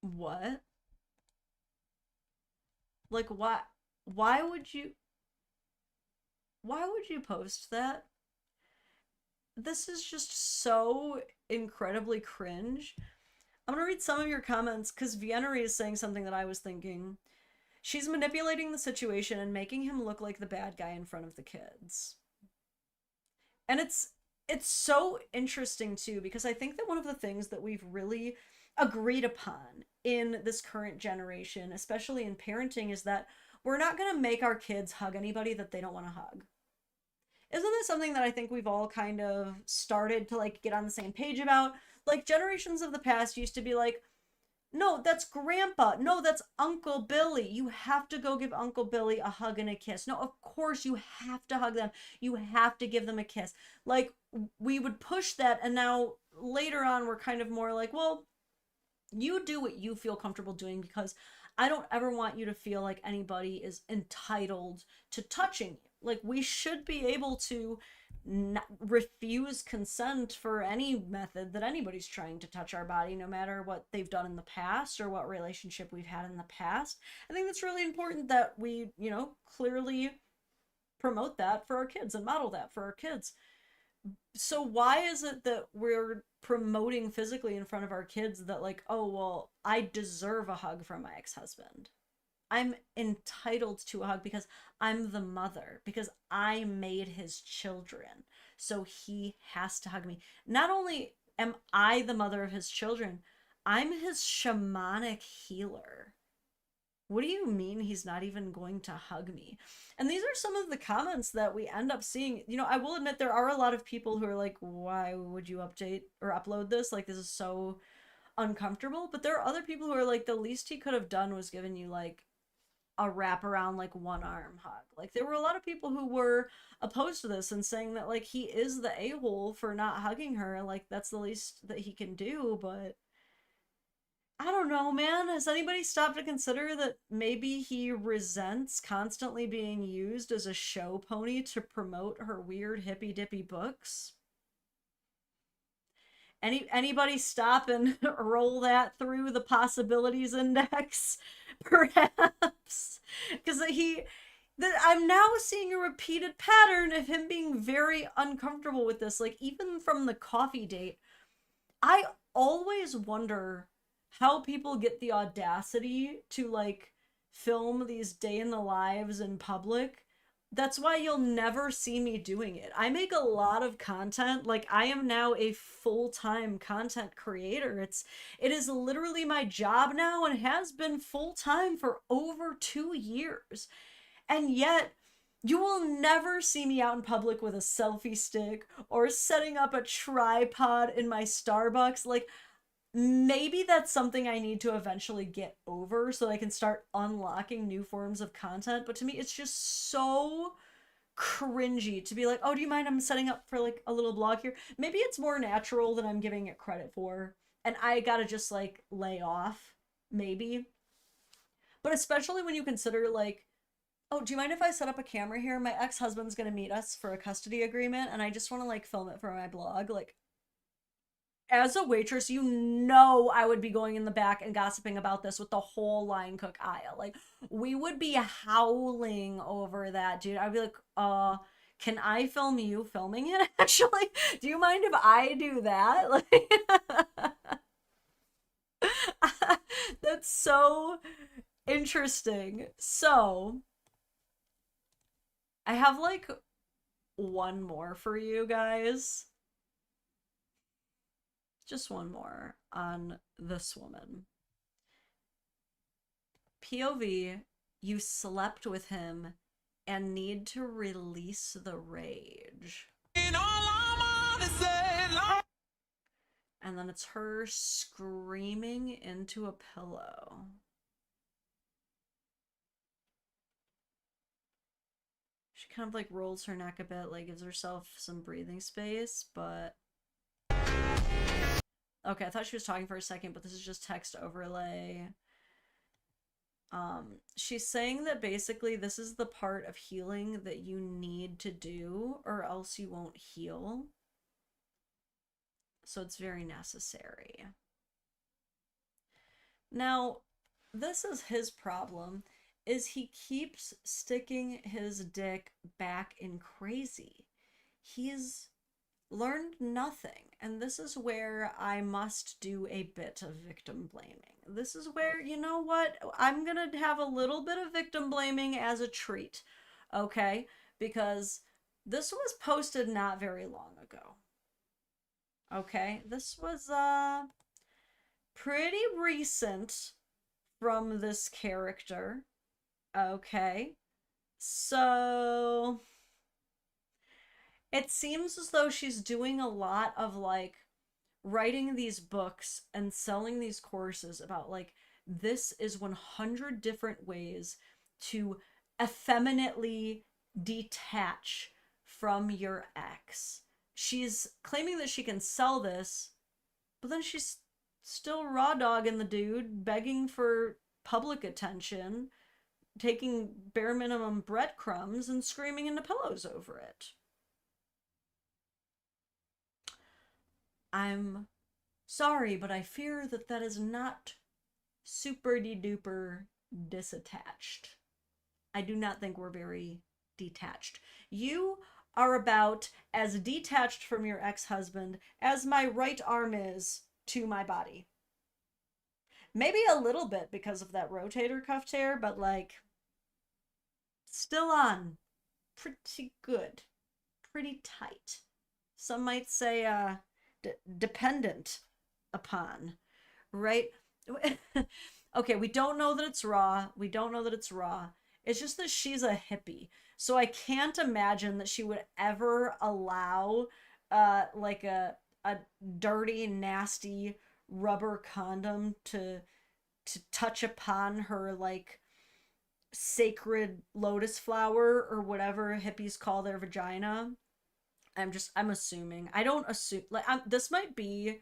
What? Like why would you post that? This is just so incredibly cringe. I'm gonna read some of your comments because Viennery is saying something that I was thinking. She's manipulating the situation and making him look like the bad guy in front of the kids. And it's so interesting too, because I think that one of the things that we've really agreed upon in this current generation, especially in parenting, is that we're not going to make our kids hug anybody that they don't want to hug. Isn't this something that I think we've all kind of started to like get on the same page about? Like generations of the past used to be like, no, that's grandpa. No, that's Uncle Billy. You have to go give Uncle Billy a hug and a kiss. No, of course you have to hug them. You have to give them a kiss. Like, we would push that, and now later on we're kind of more like, well, you do what you feel comfortable doing, because I don't ever want you to feel like anybody is entitled to touching you. Like, we should be able to refuse consent for any method that anybody's trying to touch our body, no matter what they've done in the past or what relationship we've had in the past. I think that's really important that we, you know, clearly promote that for our kids and model that for our kids. So why is it that we're promoting physically in front of our kids that like, oh, well, I deserve a hug from my ex-husband? I'm entitled to a hug because I'm the mother, because I made his children. So he has to hug me. Not only am I the mother of his children, I'm his shamanic healer. What do you mean he's not even going to hug me? And these are some of the comments that we end up seeing. You know, I will admit there are a lot of people who are like, why would you update or upload this? Like, this is so uncomfortable. But there are other people who are like, the least he could have done was given you like a wrap around like one arm hug. Like, there were a lot of people who were opposed to this and saying that like he is the a-hole for not hugging her, like that's the least that he can do. But I don't know, man. Has anybody stopped to consider that maybe he resents constantly being used as a show pony to promote her weird hippy dippy books? Anybody stop and roll that through the possibilities index? Perhaps. Because I'm now seeing a repeated pattern of him being very uncomfortable with this. Like, even from the coffee date, I always wonder how people get the audacity to like film these day in the lives in public. That's why you'll never see me doing it. I make a lot of content. Like, I am now a full-time content creator. It is literally my job now and has been full-time for over 2 years. And yet, you will never see me out in public with a selfie stick or setting up a tripod in my Starbucks. Like, maybe that's something I need to eventually get over so I can start unlocking new forms of content. But to me, it's just so cringy to be like, oh, do you mind I'm setting up for like a little blog here? Maybe it's more natural than I'm giving it credit for, and I gotta just like lay off, maybe. But especially when you consider like, oh, do you mind if I set up a camera here? My ex-husband's gonna meet us for a custody agreement and I just want to like film it for my blog. Like, as a waitress, you know I would be going in the back and gossiping about this with the whole line cook aisle. Like, we would be howling over that, dude. I'd be like, can I film you filming it, actually? Do you mind if I do that? Like, that's so interesting. So, I have, like, one more for you guys. Just one more on this woman. POV, you slept with him and need to release the rage. And then it's her screaming into a pillow. She kind of like rolls her neck a bit, like gives herself some breathing space, but Okay, I thought she was talking for a second, but this is just text overlay. She's saying that basically this is the part of healing that you need to do or else you won't heal. So it's very necessary. Now, this is his problem, is he keeps sticking his dick back in crazy. He's learned nothing, and this is where I must do a bit of victim blaming. This is where, you know what, I'm gonna have a little bit of victim blaming as a treat, okay? Because this was posted not very long ago. Okay, this was pretty recent from this character. Okay, so it seems as though she's doing a lot of like writing these books and selling these courses about like this is 100 different ways to effeminately detach from your ex. She's claiming that she can sell this, but then she's still raw dogging the dude, begging for public attention, taking bare minimum breadcrumbs and screaming into pillows over it. I'm sorry, but I fear that that is not super-de-duper disattached. I do not think we're very detached. You are about as detached from your ex-husband as my right arm is to my body. Maybe a little bit because of that rotator cuff tear, but like, still on. Pretty good. Pretty tight. Some might say, dependent upon, right? Okay, we don't know that it's raw. We don't know that it's raw. It's just that she's a hippie. So I can't imagine that she would ever allow like a dirty, nasty rubber condom to touch upon her like sacred lotus flower or whatever hippies call their vagina. I'm assuming. I don't assume, like, this might be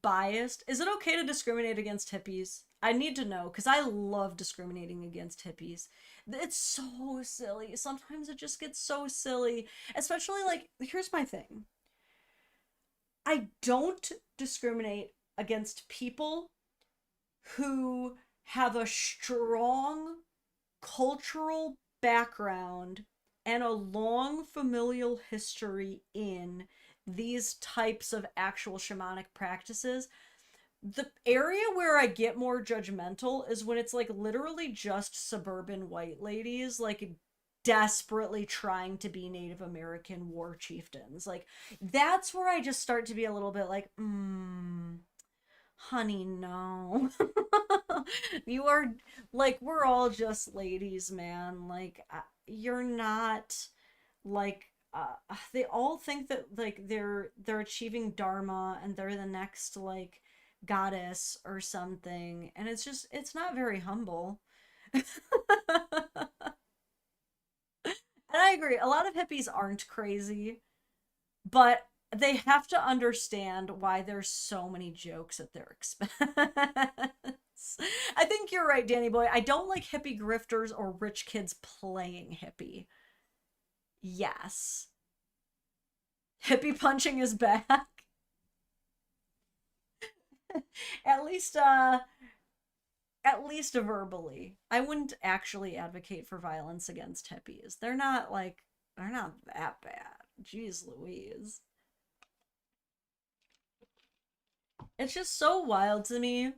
biased. Is it okay to discriminate against hippies? I need to know, because I love discriminating against hippies. It's so silly. Sometimes it just gets so silly. Especially, like, here's my thing. I don't discriminate against people who have a strong cultural background and a long familial history in these types of actual shamanic practices. The area where I get more judgmental is when it's like literally just suburban white ladies like desperately trying to be Native American war chieftains. Like, that's where I just start to be a little bit like, honey, no. You are like, we're all just ladies, man. Like, you're not like they all think that like they're achieving dharma and they're the next like goddess or something, and it's just, it's not very humble. And I agree, a lot of hippies aren't crazy, but they have to understand why there's so many jokes at their expense. I think you're right, Danny boy. I don't like hippie grifters or rich kids playing hippie. Yes. Hippie punching is back. At least verbally. I wouldn't actually advocate for violence against hippies. They're not that bad. Jeez Louise. It's just so wild to me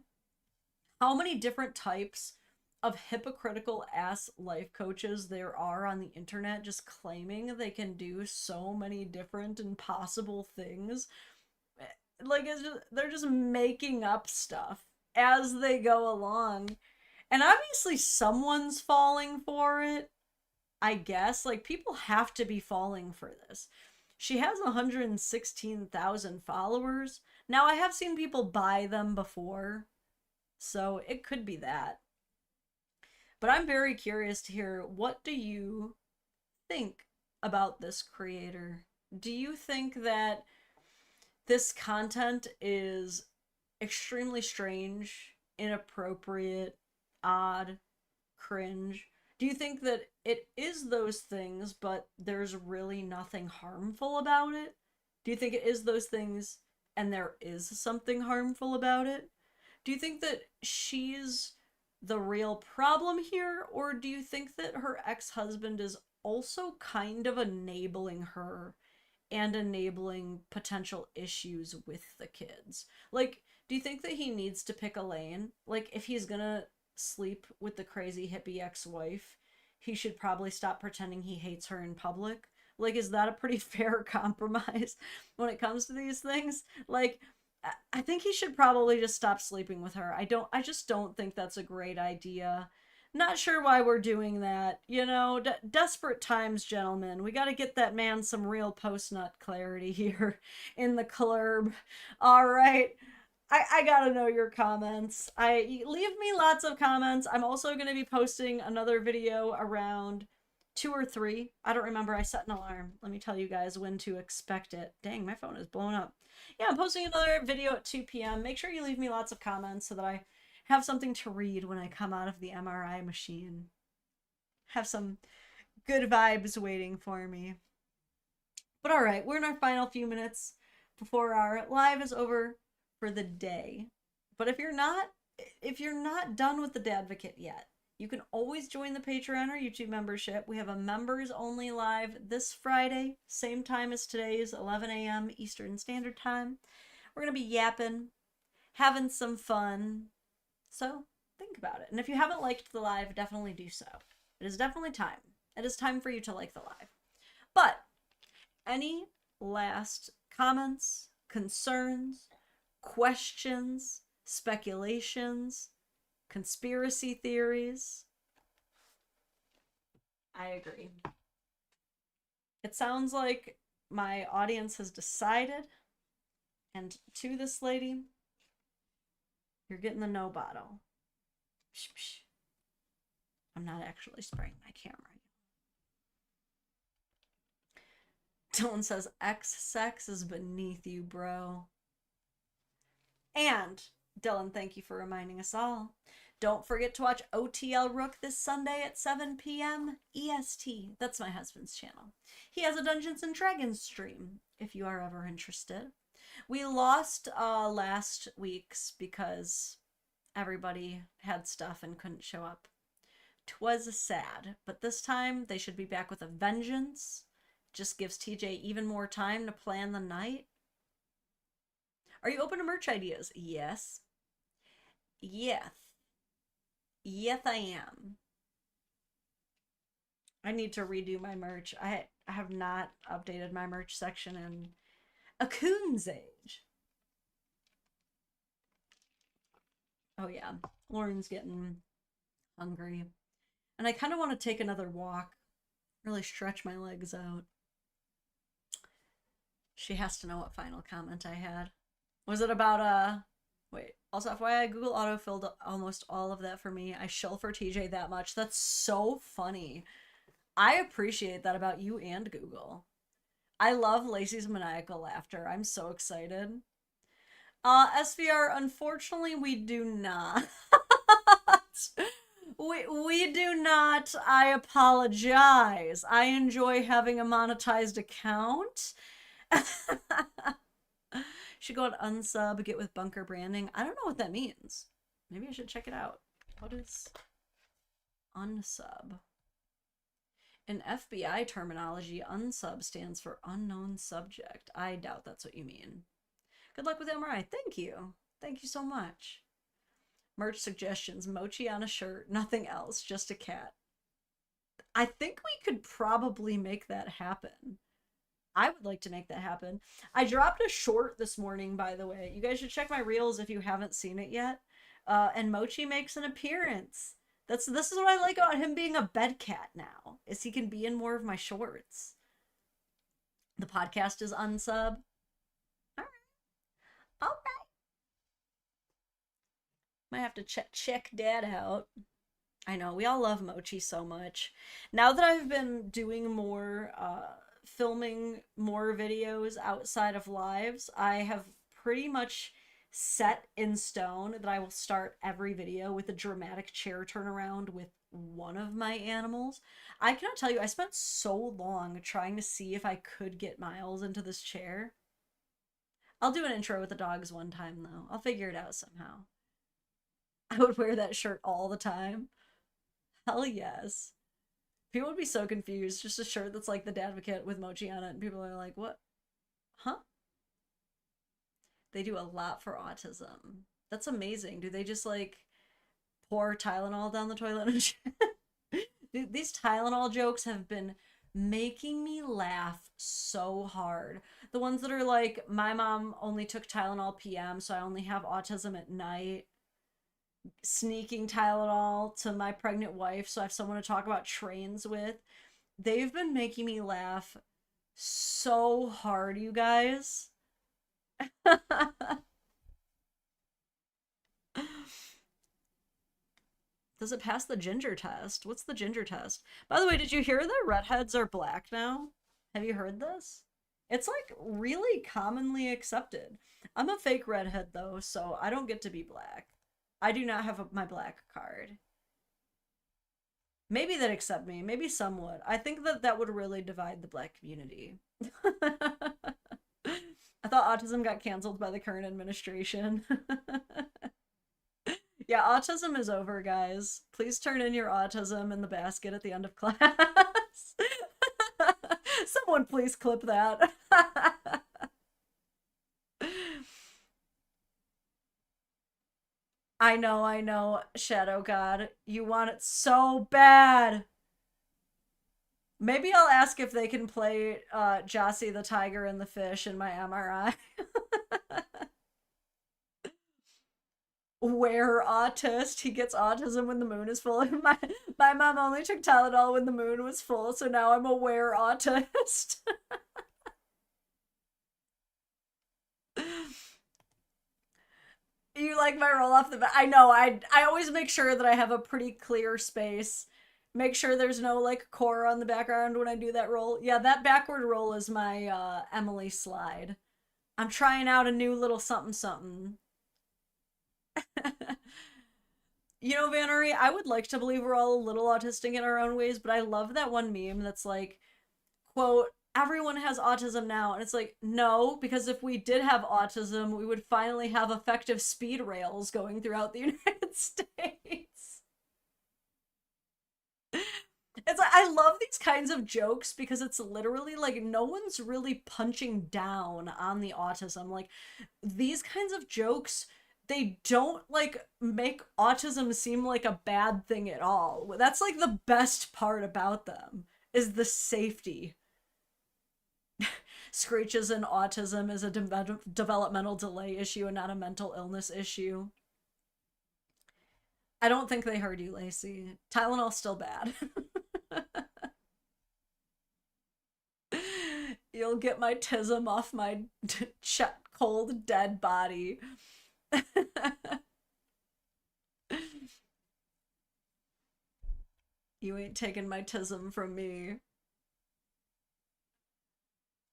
how many different types of hypocritical ass life coaches there are on the internet just claiming they can do so many different impossible things. Like, it's just, they're just making up stuff as they go along. And obviously someone's falling for it, I guess. Like, people have to be falling for this. She has 116,000 followers. Now, I have seen people buy them before, so it could be that. But I'm very curious to hear, what do you think about this creator? Do you think that this content is extremely strange, inappropriate, odd, cringe? Do you think that it is those things, but there's really nothing harmful about it? Do you think it is those things and there is something harmful about it? Do you think that she's the real problem here, or do you think that her ex-husband is also kind of enabling her and enabling potential issues with the kids? Like, do you think that he needs to pick a lane? Like, if he's gonna sleep with the crazy hippie ex-wife, he should probably stop pretending he hates her in public. Like, is that a pretty fair compromise when it comes to these things? Like, I think he should probably just stop sleeping with her. I just don't think that's a great idea. Not sure why we're doing that. You know, desperate times, gentlemen. We got to get that man some real post-nut clarity here in the club. All right. I gotta know your comments. Leave me lots of comments. I'm also going to be posting another video around 2 or 3. I don't remember. I set an alarm. Let me tell you guys when to expect it. Dang, my phone is blowing up. Yeah, I'm posting another video at 2 p.m. Make sure you leave me lots of comments so that I have something to read when I come out of the MRI machine. Have some good vibes waiting for me. But all right, we're in our final few minutes before our live is over for the day. But if you're not done with the Dadvocate yet, you can always join the Patreon or YouTube membership. We have a members only live this Friday, same time as today's, 11 a.m. Eastern Standard Time. We're going to be yapping, having some fun. So think about it. And if you haven't liked the live, definitely do so. It is definitely time. It is time for you to like the live. But any last comments, concerns, questions, speculations, conspiracy theories? I agree. It sounds like my audience has decided, and to this lady, you're getting the no bottle. Psh, psh. I'm not actually spraying my camera. Dylan says, X-sex is beneath you, bro. And, Dylan, thank you for reminding us all. Don't forget to watch OTL Rook this Sunday at 7 p.m. EST. That's my husband's channel. He has a Dungeons & Dragons stream, if you are ever interested. We lost last week's because everybody had stuff and couldn't show up. 'Twas sad, but this time they should be back with a vengeance. Just gives TJ even more time to plan the night. Are you open to merch ideas? Yes. Yes. Yes, I am. I need to redo my merch. I have not updated my merch section in a coon's age. Oh yeah, Lauren's getting hungry. And I kind of want to take another walk. Really stretch my legs out. She has to know what final comment I had. Was it about, wait, also FYI, Google autofilled almost all of that for me. I shill for TJ that much. That's so funny. I appreciate that about you and Google. I love Lacey's maniacal laughter. I'm so excited. SVR, unfortunately, we do not. We do not. I apologize. I enjoy having a monetized account. Should go on unsub, get with bunker branding. I don't know what that means. Maybe I should check it out. What is unsub? In FBI terminology, unsub stands for unknown subject. I doubt that's what you mean. Good luck with MRI. Thank you. Thank you so much. Merch suggestions. Mochi on a shirt. Nothing else. Just a cat. I think we could probably make that happen. I would like to make that happen. I dropped a short this morning, by the way. You guys should check my reels if you haven't seen it yet. And Mochi makes an appearance. This is what I like about him being a bed cat now, is he can be in more of my shorts. The podcast is unsub. All right. Might have to check Dad out. I know, we all love Mochi so much. Now that I've been doing more, filming more videos outside of lives, I have pretty much set in stone that I will start every video with a dramatic chair turnaround with one of my animals. I cannot tell you, I spent so long trying to see if I could get Miles into this chair. I'll do an intro with the dogs one time, though. I'll figure it out somehow. I would wear that shirt all the time. Hell yes. People would be so confused. Just a shirt that's like the Dadvocate with Mochi on it, and people are like, what? Huh? They do a lot for autism. That's amazing. Do they just like pour Tylenol down the toilet and shit? Dude, these Tylenol jokes have been making me laugh so hard. The ones that are like, my mom only took Tylenol PM, so I only have autism at night. Sneaking Tylenol to my pregnant wife so I have someone to talk about trains with. They've been making me laugh so hard, you guys. Does it pass the ginger test? What's the ginger test? By the way, did you hear that redheads are black now? Have you heard this? It's like really commonly accepted. I'm a fake redhead though, so I don't get to be black. I do not have my black card. Maybe they'd accept me. Maybe some would. I think that that would really divide the black community. I thought autism got canceled by the current administration. Yeah, autism is over, guys. Please turn in your autism in the basket at the end of class. Someone please clip that. I know, Shadow God. You want it so bad. Maybe I'll ask if they can play Jossie the Tiger and the Fish in my MRI. Where autist, he gets autism when the moon is full. My mom only took Tylenol when the moon was full, so now I'm aware autist. You like my roll off the bat? I know, I always make sure that I have a pretty clear space. Make sure there's no like core on the background when I do that roll. Yeah, that backward roll is my Emily slide. I'm trying out a new little something something. You know, Vannery, I would like to believe we're all a little autistic in our own ways, but I love that one meme that's like, quote, everyone has autism now. And it's like, no, because if we did have autism, we would finally have effective speed rails going throughout the United States. It's like, I love these kinds of jokes because it's literally like no one's really punching down on the autism. Like these kinds of jokes, they don't like make autism seem like a bad thing at all. That's like the best part about them is the safety. Screeches and autism is a developmental delay issue and not a mental illness issue. I don't think they heard you, Lacey. Tylenol's still bad. You'll get my tism off my cold, dead body. You ain't taking my tism from me.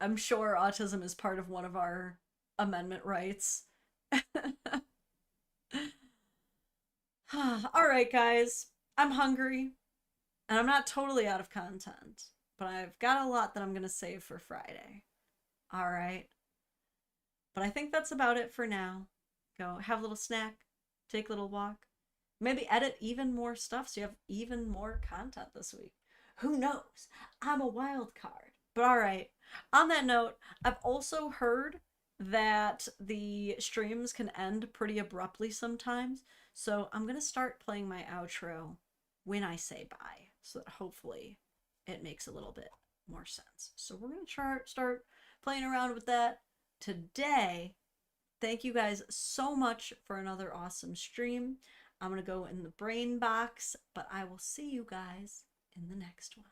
I'm sure autism is part of one of our amendment rights. Alright, guys. I'm hungry. And I'm not totally out of content. But I've got a lot that I'm going to save for Friday. Alright. But I think that's about it for now. Go have a little snack. Take a little walk. Maybe edit even more stuff so you have even more content this week. Who knows? I'm a wild card. But alright. On that note, I've also heard that the streams can end pretty abruptly sometimes. So I'm going to start playing my outro when I say bye. So that hopefully it makes a little bit more sense. So we're going to start playing around with that today. Thank you guys so much for another awesome stream. I'm going to go in the brain box, but I will see you guys in the next one.